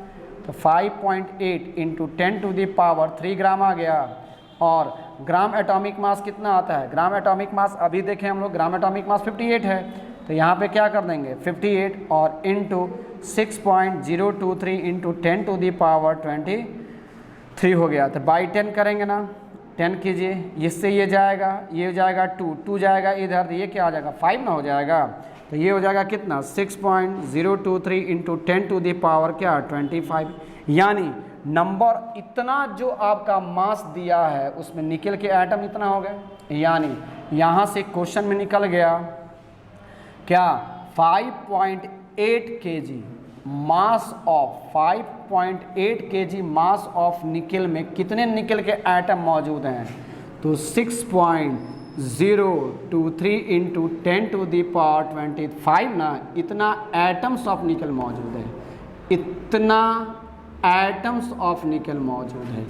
तो 5.8 इंटू 10⁻³ ग्राम आ गया। और ग्राम एटॉमिक मास कितना आता है, ग्राम एटॉमिक मास अभी देखें हम लोग, ग्राम एटॉमिक मास 58 है, तो यहाँ पे क्या कर देंगे 58 और इंटू 6.023 इंटू 10⁻23 हो गया। तो बाई 10 करेंगे ना, 10 कीजिए, इससे ये जाएगा, ये हो जाएगा 2 जाएगा इधर, तो ये क्या हो जाएगा 5 ना हो जाएगा, तो ये हो जाएगा कितना 6.023 इंटू 10⁻25। यानी नंबर इतना जो आपका मास दिया है उसमें निकल के एटम इतना हो गए। यानी यहाँ से क्वेश्चन में निकल गया क्या 5.8 kg mass of 5.8 kg mass of निकल में कितने निकल के एटम मौजूद हैं, तो 6.023 इंटू 10⁻25 ना, इतना एटम्स ऑफ निकल मौजूद है, इतना एटम्स ऑफ निकल मौजूद है,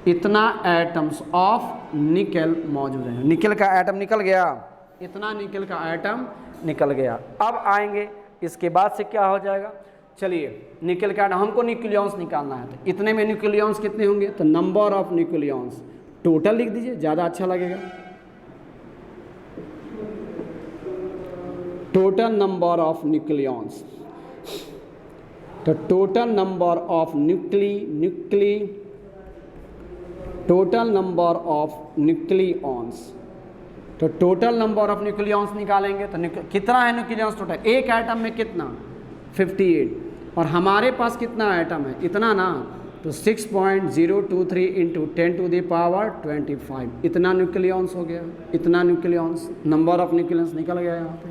इतना एटम्स ऑफ निकल मौजूद है। निकल का एटम निकल गया, इतना निकल का एटम निकल गया। अब आएंगे इसके बाद से क्या हो जाएगा, चलिए निकल का हमको न्यूक्लियॉन्स निकालना है, तो इतने में न्यूक्लियॉन्स कितने होंगे, तो नंबर ऑफ न्यूक्लियॉन्स टोटल लिख दीजिए, ज़्यादा अच्छा लगेगा। टोटल नंबर ऑफ न्यूक्लियॉन्स, तो total number of total number of nucleons, तो टोटल नंबर ऑफ न्यूक्लियॉन्स निकालेंगे तो कितना है न्यूक्लियॉन्स टोटल, एक एटम में कितना 58, और हमारे पास कितना एटम है इतना ना, तो 6.023 इंटू 10 टू द पावर 25, इतना न्यूक्लियॉन्स हो गया, इतना न्यूक्लियॉन्स, नंबर ऑफ न्यूक्लियॉन्स निकल गया यहाँ पे।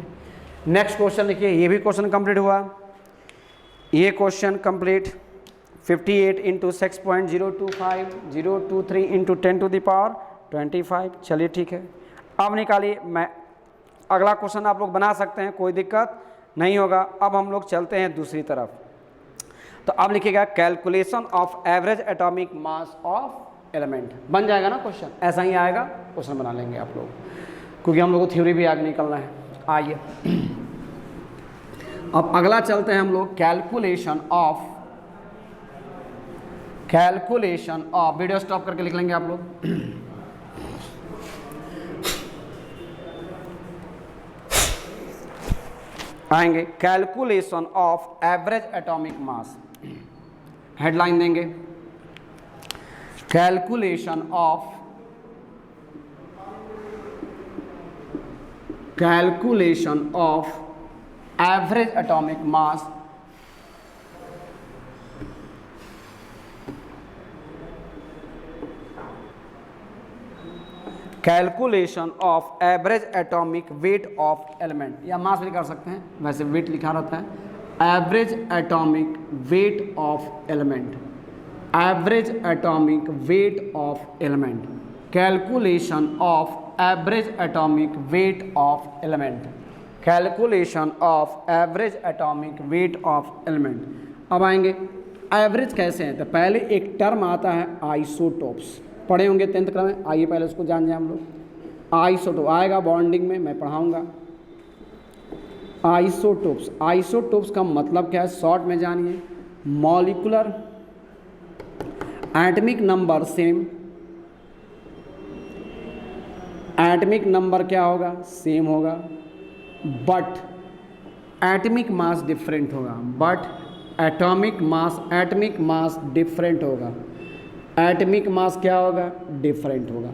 नेक्स्ट क्वेश्चन लिखिए, ये भी क्वेश्चन कंप्लीट हुआ, ये question complete. 58 into 6.025 023 into 10 to the power 25, चलिए ठीक है। अब निकालिए, मैं अगला क्वेश्चन आप लोग बना सकते हैं, कोई दिक्कत नहीं होगा। अब हम लोग चलते हैं दूसरी तरफ। तो अब लिखिएगा calculation of average atomic mass of element, बन जाएगा ना क्वेश्चन, ऐसा ही आएगा, क्वेश्चन बना लेंगे आप लोग, क्योंकि हम लोग को थ्योरी भी आगे निकलना है। आइए अब अगला चलते हैं हम लोग, कैलकुलेशन ऑफ वीडियो स्टॉप करके लिख लेंगे आप लोग। आएंगे calculation of average atomic mass, headline देंगे calculation of average atomic mass calculation of average atomic weight of element, या मास भी कर सकते हैं, वैसे वेट लिखा रहता है। Average atomic weight of element, average atomic weight of element, calculation of average atomic weight of element, calculation of average atomic weight of element. अब आएंगे एवरेज कैसे हैं, तो पहले एक टर्म आता है आइसोटोप्स, पढ़े होंगे 10th क्लास में, आइए पहले उसको जान जाए हम लोग। आइसोटोप आएगा बॉन्डिंग में, मैं पढ़ाऊंगा। आइसोटोप्स का मतलब क्या है, शॉर्ट में जानिए, molecular atomic number same, atomic number क्या होगा, सेम होगा, बट एटमिक मास डिफरेंट होगा, बट एटॉमिक मास डिफरेंट होगा, एटमिक मास क्या होगा, डिफरेंट होगा,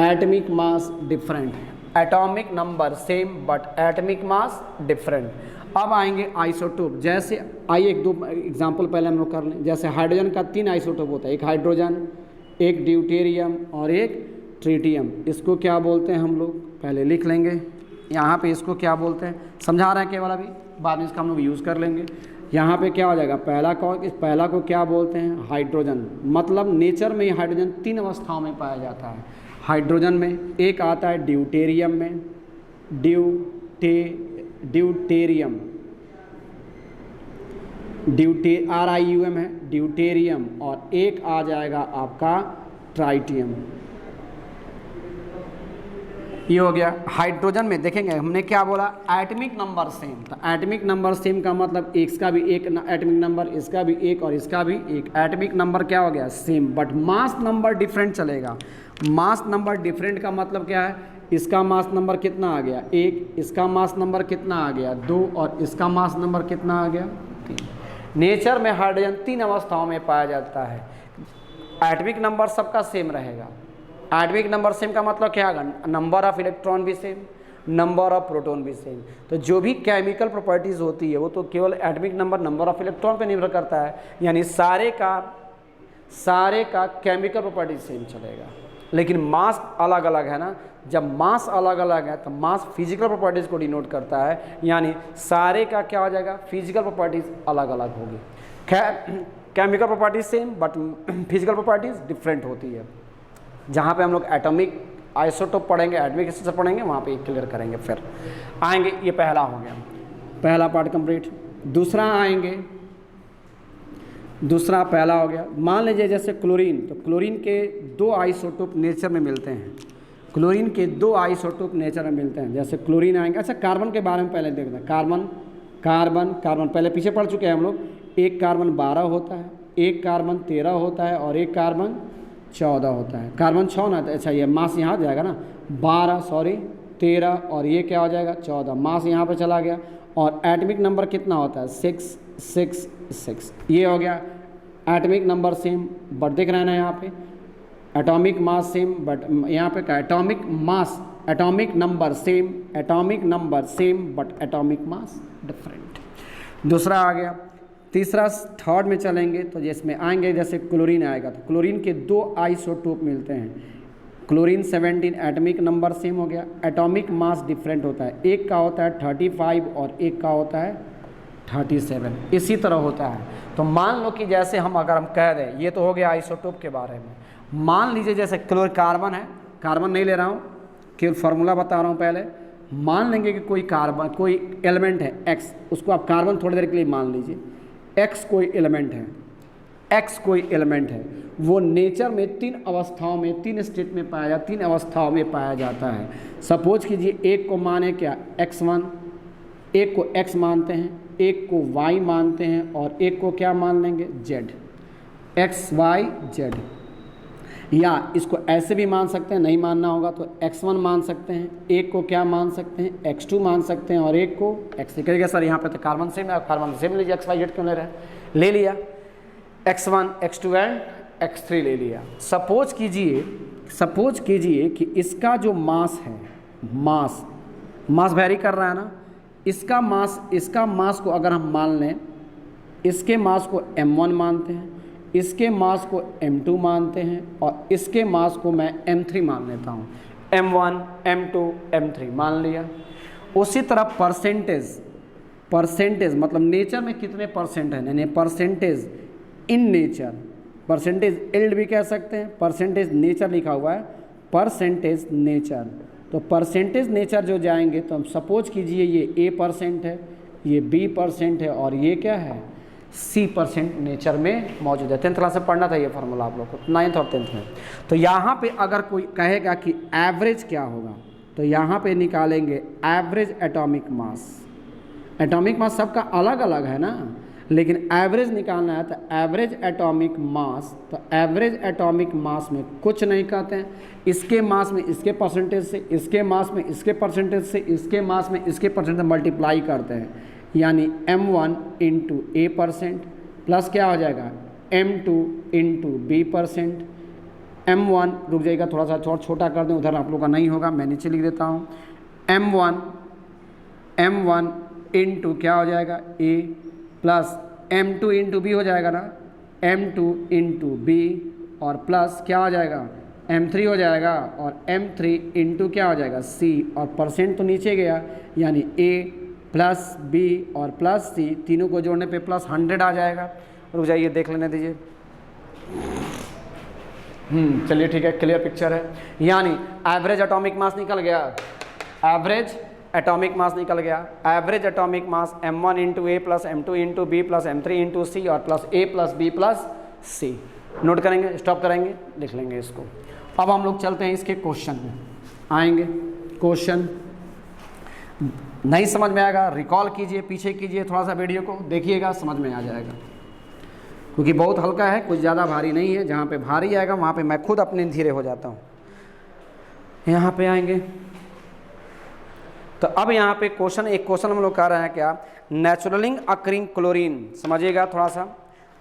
atomic mass different, atomic number same but atomic mass different. अब आएंगे आइसोटोप, जैसे आइए एक दो एग्जांपल पहले हम लोग कर लें। जैसे हाइड्रोजन का 3 आइसोटोप होता है, एक हाइड्रोजन, एक ड्यूटेरियम और एक ट्रिटियम। इसको क्या बोलते हैं हम लोग, पहले लिख लेंगे यहाँ पे, इसको क्या बोलते हैं समझा रहे हैं केवल, अभी बाद में इसका हम लोग यूज़ कर लेंगे। यहाँ पे क्या हो जाएगा, पहला को क्या बोलते हैं, हाइड्रोजन, मतलब नेचर में हाइड्रोजन 3 अवस्थाओं में पाया जाता है। हाइड्रोजन में एक आता है ड्यूटेरियम में, ड्यूटेरियम RIUM है ड्यूटेरियम, और एक आ जाएगा आपका ट्राइटियम। ये हो गया हाइड्रोजन में। देखेंगे हमने क्या बोला, एटमिक नंबर सेम, तो एटमिक नंबर सेम का मतलब इसका भी एक एटमिक नंबर, इसका भी एक और इसका भी एक, एटमिक नंबर क्या हो गया, same, but mass number different चलेगा। मास नंबर डिफरेंट का मतलब क्या है, इसका मास नंबर कितना आ गया, 1, इसका मास नंबर कितना आ गया, 2, और इसका मास नंबर कितना आ गया, 3। नेचर में हाइड्रोजन 3 अवस्थाओं में पाया जाता है। एटमिक नंबर सबका सेम रहेगा। एटमिक नंबर सेम का मतलब क्या होगा, नंबर ऑफ इलेक्ट्रॉन भी सेम, नंबर ऑफ प्रोटॉन भी सेम। तो जो भी केमिकल प्रॉपर्टीज़ होती है वो तो केवल एटमिक नंबर ऑफ इलेक्ट्रॉन पे निर्भर करता है, यानी सारे का केमिकल प्रॉपर्टीज सेम चलेगा, लेकिन मास अलग अलग है ना। जब मास अलग अलग है तो मास फिजिकल प्रॉपर्टीज़ को डिनोट करता है, यानी सारे का क्या हो जाएगा, फिजिकल प्रॉपर्टीज़ अलग अलग होगी। Chemical properties same but physical properties different होती है। जहाँ पे हम लोग एटॉमिक आइसोटोप पढ़ेंगे, एटॉमिक स्ट्रक्चर पढ़ेंगे, वहाँ पे क्लियर करेंगे। फिर आएंगे, ये पहला हो गया, पहला पार्ट कंप्लीट। दूसरा आएंगे, दूसरा पहला हो गया। मान लीजिए जैसे क्लोरीन, तो क्लोरीन के 2 आइसोटोप नेचर में मिलते हैं, क्लोरीन के 2 आइसोटोप नेचर में मिलते हैं। जैसे क्लोरीन आएंगे, अच्छा कार्बन के बारे में पहले देखते हैं। कार्बन पहले पीछे पढ़ चुके हैं हम लोग। एक कार्बन 12 होता है, एक कार्बन 13 होता है और एक कार्बन 14 होता है। कार्बन 6 ना, अच्छा ये मास यहाँ जाएगा ना, 13 और ये क्या हो जाएगा 14, मास यहाँ पे चला गया। और एटमिक नंबर कितना होता है 666, ये हो गया एटमिक नंबर सेम, बट देख रहे हैं ना यहाँ पे एटॉमिक मास सेम, बट यहाँ पे क्या atomic number same but atomic mass different. दूसरा आ गया, तीसरा थर्ड में चलेंगे तो जिसमें आएंगे जैसे क्लोरीन आएगा तो क्लोरीन के 2 आइसोटोप मिलते हैं। क्लोरीन 17 एटॉमिक नंबर सेम हो गया, एटॉमिक मास डिफरेंट होता है, एक का होता है 35 और एक का होता है 37, इसी तरह होता है। तो मान लो कि जैसे हम अगर हम कह दें, ये तो हो गया आइसोटोप के बारे में। मान लीजिए जैसे कार्बन है, कार्बन नहीं ले रहा हूँ, केवल फार्मूला बता रहा हूँ पहले। मान लेंगे कि कोई कार्बन कोई एलिमेंट है एक्स, उसको आप कार्बन थोड़ी देर के लिए मान लीजिए, एक्स कोई एलिमेंट है, एक्स कोई एलिमेंट है, वो नेचर में 3 अवस्थाओं में 3 स्टेट में पाया जाता, 3 अवस्थाओं में पाया जाता है। सपोज कीजिए एक को माने क्या x1, एक को x मानते हैं, एक को y मानते हैं और एक को क्या मान लेंगे z, x y z। या इसको ऐसे भी मान सकते हैं, नहीं मानना होगा तो x1 मान सकते हैं, एक को क्या मान सकते हैं x2 मान सकते हैं और एक को x3। कहेगा सर यहाँ पे तो कार्बन सेम है, कार्बन सेम लीजिए, x y z क्यों ले रहे हैं, ले लिया x1 x2 एंड x3 ले लिया। सपोज कीजिए कि इसका जो मास है, मास वेरी कर रहा है ना, इसका मास को अगर हम मान लें, इसके मास को m1 मानते हैं, इसके मास को m2 मानते हैं और इसके मास को मैं m3 मान लेता हूँ, m1 m2 m3 मान लिया। उसी तरह परसेंटेज मतलब नेचर में कितने परसेंट है, यानी percentage in nature, percentage yield भी कह सकते हैं, परसेंटेज नेचर लिखा हुआ है, परसेंटेज नेचर। तो परसेंटेज नेचर जो जाएंगे तो हम सपोज कीजिए ये A% है, ये B% है और ये क्या है C% नेचर में मौजूद है। 10th क्लास में पढ़ना था ये फार्मूला आप लोग को, 9th और 10th में। तो यहाँ पे अगर कोई कहेगा कि एवरेज क्या होगा तो यहाँ पे निकालेंगे एवरेज एटॉमिक मास। एटॉमिक मास सबका अलग अलग है ना, लेकिन एवरेज निकालना है तो एवरेज एटॉमिक मास, तो एवरेज एटॉमिक मास में कुछ नहीं कहते हैं, इसके मास में इसके परसेंटेज से, इसके मास में इसके परसेंटेज से, इसके मास में इसके परसेंटेज मल्टीप्लाई करते हैं, यानी m1 इंटू A% प्लस क्या हो जाएगा m2 इंटू B%। m1 रुक जाएगा, थोड़ा सा और छोटा कर दें, उधर आप लोग का नहीं होगा, मैं नीचे लिख देता हूँ। m1 इंटू क्या हो जाएगा A plus m2 into B हो जाएगा ना, m2 इंटू B और प्लस क्या हो जाएगा m3 हो जाएगा और m3 इंटू क्या हो जाएगा C और परसेंट तो नीचे गया, यानी A प्लस B और प्लस C, तीनों को जोड़ने पे प्लस 100 आ जाएगा। रुक जाइए देख लेने दीजिए। चलिए ठीक है, क्लियर पिक्चर है। यानी एवरेज एटॉमिक मास निकल गया, एवरेज एटॉमिक मास निकल गया, average atomic mass m1 into A plus m2 into B plus m3 into C और plus A plus B plus C। Note करेंगे, स्टॉप करेंगे, लिख लेंगे इसको। अब हम लोग चलते हैं इसके क्वेश्चन में, आएंगे क्वेश्चन। नहीं समझ में आएगा रिकॉल कीजिए, पीछे कीजिए थोड़ा सा वीडियो को, देखिएगा समझ में आ जाएगा, क्योंकि बहुत हल्का है, कुछ ज़्यादा भारी नहीं है। जहाँ पे भारी आएगा वहाँ पे मैं खुद अपने धीरे हो जाता हूँ। यहाँ पे आएंगे तो अब यहाँ पे एक क्वेश्चन हम लोग कह रहे हैं क्या, नेचुरली अकरिंग क्लोरीन। समझिएगा थोड़ा सा,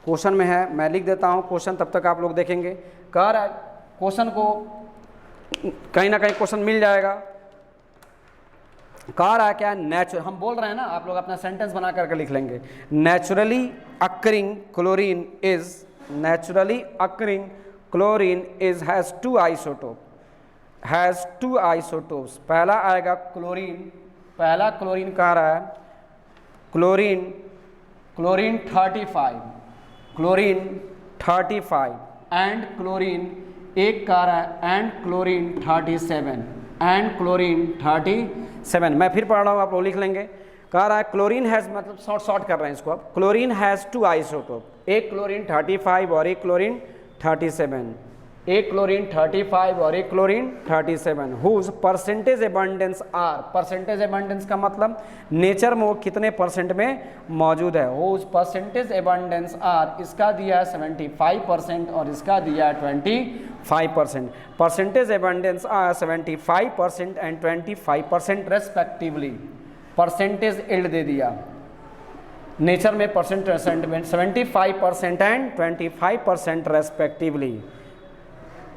क्वेश्चन में है, मैं लिख देता हूँ क्वेश्चन, तब तक आप लोग देखेंगे। कह रहा है क्वेश्चन को कहीं ना कहीं क्वेश्चन मिल जाएगा। कह रहा है क्या, हम बोल रहे हैं ना, आप लोग अपना सेंटेंस बना करके लिख लेंगे। Naturally occurring chlorine is has 2 isotope, has 2 isotopes. पहला आएगा क्लोरीन, पहला क्लोरीन कह रहा है क्लोरीन 35 एंड क्लोरीन एक कह रहा है एंड क्लोरीन 37। मैं फिर पढ़ रहा हूँ, आप लोग लिख लेंगे। कह रहा है क्लोरीन हैज़, मतलब शॉर्ट कर रहे हैं इसको अब, क्लोरीन हैज़ 2 आइसोटोप, एक क्लोरीन 35 और एक क्लोरीन 37, एक क्लोरीन 35 और एक chlorine 37, whose percentage abundance are. Percentage abundance का मतलब नेचर में वो कितने परसेंट में मौजूद है। हुज परसेंटेज एबंडेंस आर, इसका दिया है 75% और इसका दिया है 25%। Percentage abundance are 75% and 25% respectively. Percentage yield दे दिया, नेचर में percentage 75% and 25% respectively.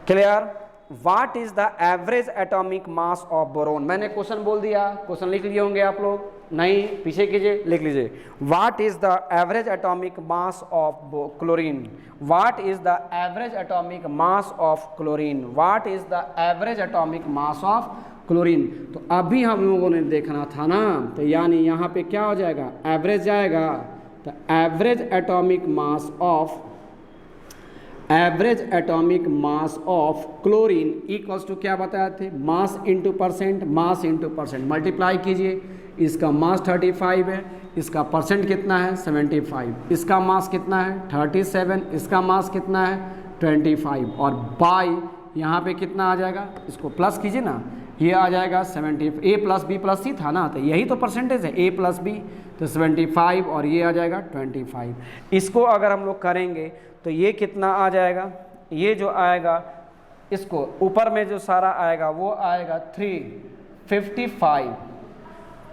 Clear, what is the average atomic mass of boron. मैंने क्वेश्चन बोल दिया, क्वेश्चन लिख लिए होंगे आप लोग, नहीं पीछे कीजिए, लिख लीजिए। What is the average atomic mass of chlorine. What is the average atomic mass of chlorine. What is the average atomic mass of chlorine. तो अभी हम लोगों ने देखना था ना, तो यानी यहाँ पे क्या हो जाएगा, एवरेज जाएगा, तो average atomic mass of chlorine equals to क्या बताए थे, mass into percent, mass into percent, multiply कीजिए। इसका मास 35 है, इसका परसेंट कितना है 75, इसका मास कितना है 37, इसका मास कितना है 25, और बाई यहाँ पे कितना आ जाएगा, इसको प्लस कीजिए ना, ये आ जाएगा 70, ए प्लस बी प्लस सी था ना, तो यही तो परसेंटेज है, ए प्लस बी, तो 75 और ये आ जाएगा 25। इसको अगर हम लोग करेंगे तो ये कितना आ जाएगा, ये जो आएगा इसको ऊपर में जो सारा आएगा वो आएगा 355,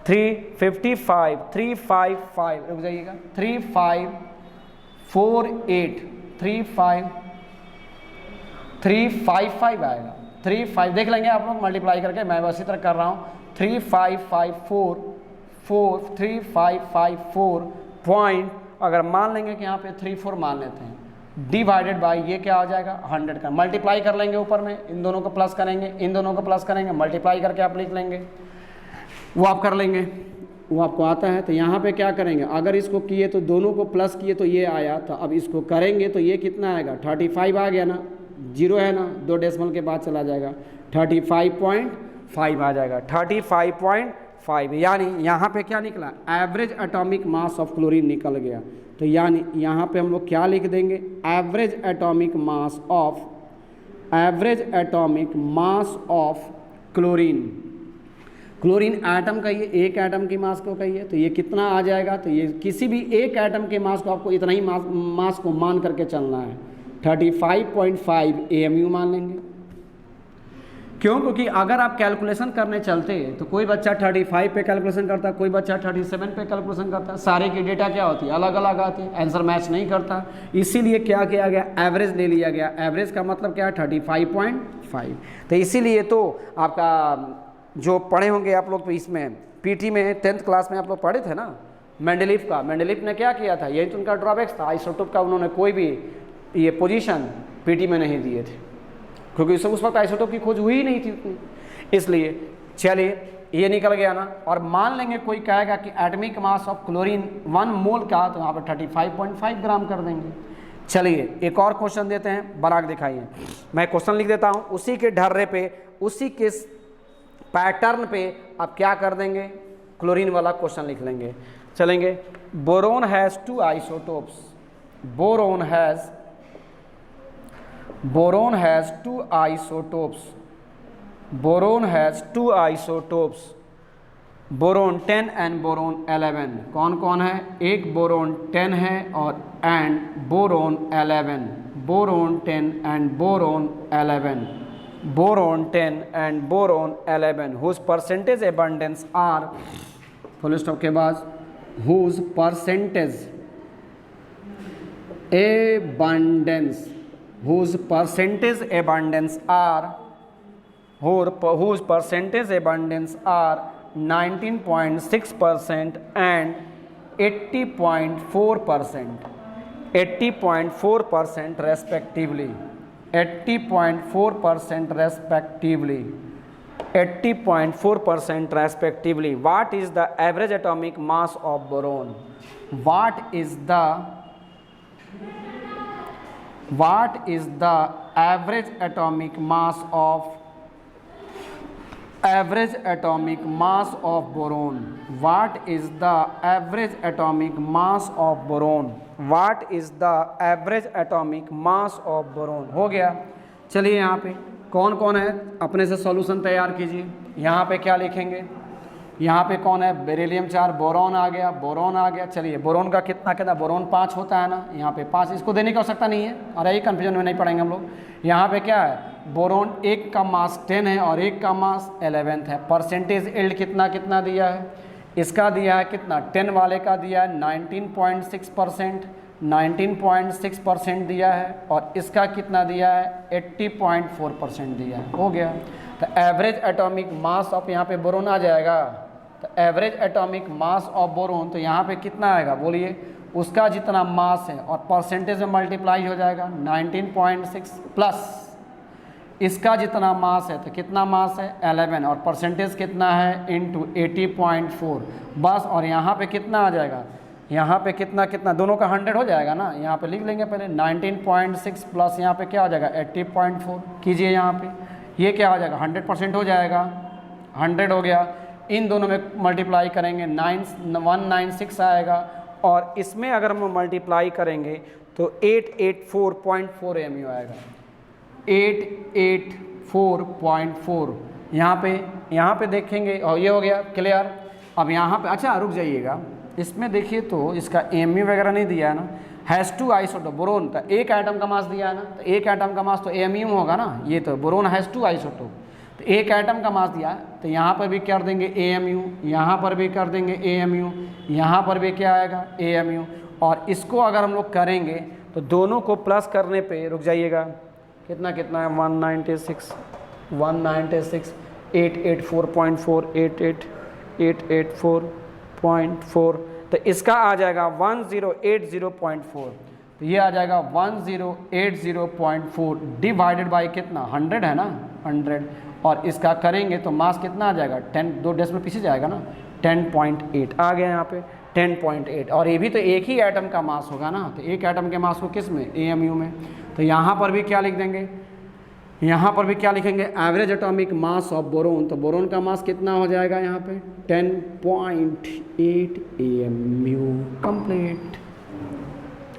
355 रुक जाइएगा, 3548, 355 आएगा, 35 देख लेंगे आप लोग मल्टीप्लाई करके, मैं वैसी तरह कर रहा हूँ, 3554 पॉइंट, अगर मान लेंगे कि यहाँ पे 34 मान लेते हैं, डिवाइडेड बाय ये क्या हो जाएगा 100 का, मल्टीप्लाई कर लेंगे ऊपर में, इन दोनों को प्लस करेंगे, इन दोनों को प्लस करेंगे, मल्टीप्लाई करके आप लिख लेंगे, वो आप कर लेंगे, वो आपको आता है। तो यहाँ पे क्या करेंगे, अगर इसको किए तो दोनों को प्लस किए तो ये आया, तो अब इसको करेंगे तो ये कितना आएगा 35 आ गया ना, जीरो है ना, 2 डेसिमल के बाद चला जाएगा, 35.5 आ जाएगा, 35.5, यानी यहाँ पे क्या निकला, average atomic mass of chlorine निकल गया। तो यानी यहाँ पे हम लोग क्या लिख देंगे, average atomic mass of chlorine. Chlorine atom का ये एक एटम की मास को कहिए, तो ये कितना आ जाएगा, तो ये किसी भी एक एटम के मास को आपको इतना ही मास को मान करके चलना है, 35.5 AMU मान लेंगे। क्यों, क्योंकि अगर आप कैलकुलेशन करने चलते तो कोई बच्चा 35 पे कैलकुलेशन करता, कोई बच्चा 37 पे कैलकुलेशन करता, सारे की डेटा क्या होती है अलग अलग आती है, आंसर मैच नहीं करता, इसीलिए क्या किया गया, एवरेज ले लिया गया। एवरेज का मतलब क्या है 35.5। तो इसीलिए तो आपका जो पढ़े होंगे आप लोग, तो इसमें पीटी में 10th क्लास में आप लोग पढ़े थे ना मेंडलीफ का, मेंडलीफ ने क्या किया था, यही तो उनका ड्रॉबैक्स था, आइसोटोप का उन्होंने कोई भी ये पोजीशन पीटी में नहीं दिए थे, क्योंकि उस वक्त आइसोटोप की खोज हुई ही नहीं थी उतनी, इसलिए चलिए ये निकल गया ना। और मान लेंगे कोई कहेगा कि एटॉमिक मास ऑफ क्लोरीन 1 मोल का, तो यहाँ पर 35.5 ग्राम कर देंगे। चलिए एक और क्वेश्चन देते हैं, बना के दिखाइए, मैं क्वेश्चन लिख देता हूँ, उसी के ढर्रे पे, उसी के पैटर्न पे आप क्या कर देंगे, क्लोरीन वाला क्वेश्चन लिख लेंगे। चलेंगे, boron has 2 isotopes, boron has 2 isotopes, boron 10 and boron 11। कौन कौन है, एक बोरोन 10 है और and boron 11, boron 10 and boron 11, boron 10 and boron 11 whose percentage abundance are, full stop के बाद, whose percentage abundance are 19.6% and 80.4% respectively, 80.4% respectively. What is the average atomic mass of boron? What is the average atomic mass of boron? What is the average atomic mass of boron? What is the average atomic mass of boron? हो गया। चलिए यहाँ पे कौन कौन है, अपने से सॉल्यूशन तैयार कीजिए। यहाँ पे क्या लिखेंगे, यहाँ पे कौन है, बेरिलियम 4, बोरॉन आ गया, बोरॉन आ गया। चलिए बोरॉन का कितना बोरॉन 5 होता है ना, यहाँ पे 5, इसको देने की आवश्यकता नहीं है, और यही कन्फ्यूजन में नहीं पढ़ेंगे हम लोग। यहाँ पे क्या है, बोरॉन एक का मास 10 है और एक का मास 11 है। परसेंटेज इल्ड कितना दिया है, इसका दिया है कितना, 10 वाले का दिया है 19.6%, 19.6% दिया है और इसका कितना दिया है 80.4% दिया है। हो गया। तो एवरेज एटॉमिक मास ऑफ यहाँ पे बोरोन आ जाएगा। तो average atomic mass of boron तो यहाँ पे कितना आएगा बोलिए, उसका जितना मास है और परसेंटेज में मल्टीप्लाई हो जाएगा 19.6 प्लस इसका जितना मास है तो कितना मास है 11 और परसेंटेज कितना है इंटू 80.4 बस। और यहाँ पे कितना आ जाएगा, यहाँ पे कितना दोनों का 100 हो जाएगा ना, यहाँ पे लिख लेंगे पहले 19.6 प्लस यहाँ पे क्या हो जाएगा 80.4 कीजिए, यहाँ पे ये क्या हो जाएगा 100% हो जाएगा, 100 हो गया। इन दोनों में मल्टीप्लाई करेंगे 196 आएगा और इसमें अगर हम मल्टीप्लाई करेंगे तो 884.4 mu आएगा, 884.4। यहाँ पे देखेंगे और ये हो गया क्लियर। अब यहाँ पे अच्छा रुक जाइएगा, इसमें देखिए तो इसका एमयू वगैरह नहीं दिया है ना, हैज़ टू आइसोटोप बोरोन तो एक एटम का मास दिया है ना, तो एक एटम का मास तो एमयू होगा ना, ये तो बोरोन हैज़ टू आइसोटोप तो एक एटम का मास दिया है, तो यहाँ पर भी कर देंगे एएमयू, यहाँ पर भी कर देंगे एएमयू, यहाँ पर भी क्या आएगा एएमयू। और इसको अगर हम लोग करेंगे तो दोनों को प्लस करने पे रुक जाइएगा कितना है 196 884.4 884.4 तो इसका आ जाएगा 1080.4, तो ये आ जाएगा 1080.4 डिवाइडेड बाई कितना 100 है ना 100 और इसका करेंगे तो मास कितना आ जाएगा 10 2 डेसिमल पीछे जाएगा ना 10.8 आ गया यहाँ पे 10.8। और ये भी तो एक ही एटम का मास होगा ना, तो एक एटम के मास को किस में एएमयू में, तो यहाँ पर भी क्या लिख देंगे, यहाँ पर भी क्या लिखेंगे average atomic mass of boron, तो बोरोन का मास कितना हो जाएगा यहाँ पे 10.8 AMU। कंप्लीट,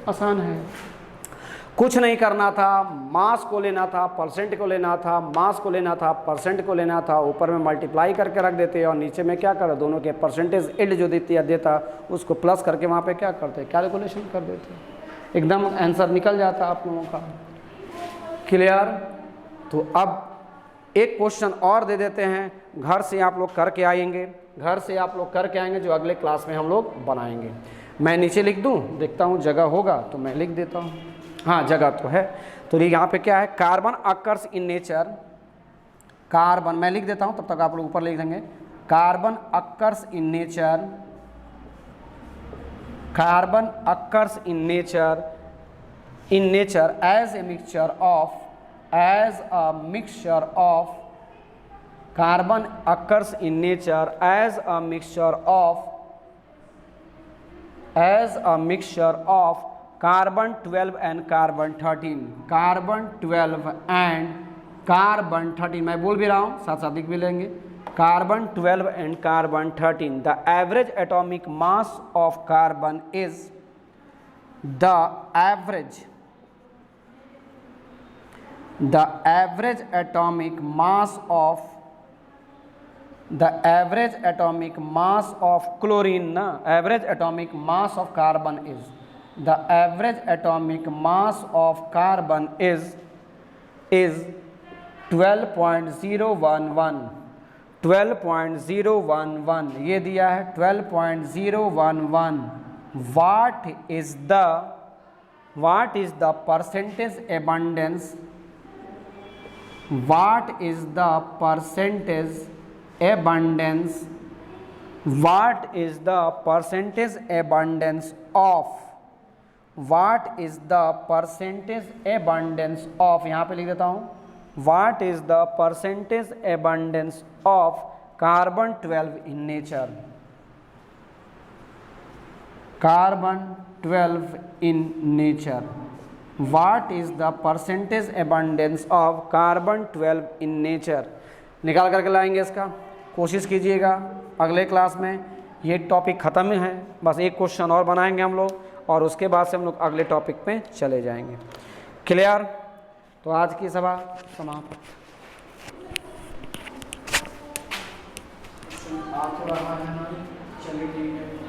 आसान है, कुछ नहीं करना था, मास को लेना था, परसेंट को लेना था, मास को लेना था, परसेंट को लेना था, ऊपर में मल्टीप्लाई करके रख देते और नीचे में क्या करो दोनों के परसेंटेज एल्ड जो देता उसको प्लस करके वहाँ पे क्या करते कैलकुलेशन कर देते, एकदम आंसर निकल जाता आप लोगों का। क्लियर। तो अब एक क्वेश्चन और दे देते हैं, घर से आप लोग करके आएंगे, घर से आप लोग करके आएंगे जो अगले क्लास में हम लोग बनाएंगे। मैं नीचे लिख दूं, देखता हूं जगह होगा तो मैं लिख देता हूं, हाँ जगह तो है। तो यहाँ पे क्या है carbon occurs in nature, carbon मैं लिख देता हूं तब तक आप लोग ऊपर लिख देंगे carbon occurs in nature, carbon occurs in nature as a mixture of, as a mixture of, carbon occurs in nature as a mixture of carbon 12 and carbon 13, carbon 12 and carbon 13 मैं बोल भी रहा हूँ साथ साथ लिख भी लेंगे carbon 12 and carbon 13। the average atomic mass of carbon is the average atomic mass of chlorine na, average atomic mass of carbon is, the average atomic mass of carbon is 12.011 ये दिया है 12.011। what is the percentage abundance, what is the percentage abundance of यहाँ पे लिख देता हूँ what is the percentage abundance of carbon 12 in nature, carbon 12 in nature, what is the percentage abundance of carbon 12 in nature। निकाल करके लाएंगे इसका, कोशिश कीजिएगा अगले क्लास में। ये टॉपिक ख़त्म है, बस एक क्वेश्चन और बनाएंगे हम लोग और उसके बाद से हम लोग अगले टॉपिक पे चले जाएंगे। क्लियर। तो आज की सभा समाप्त। चलिए ठीक है।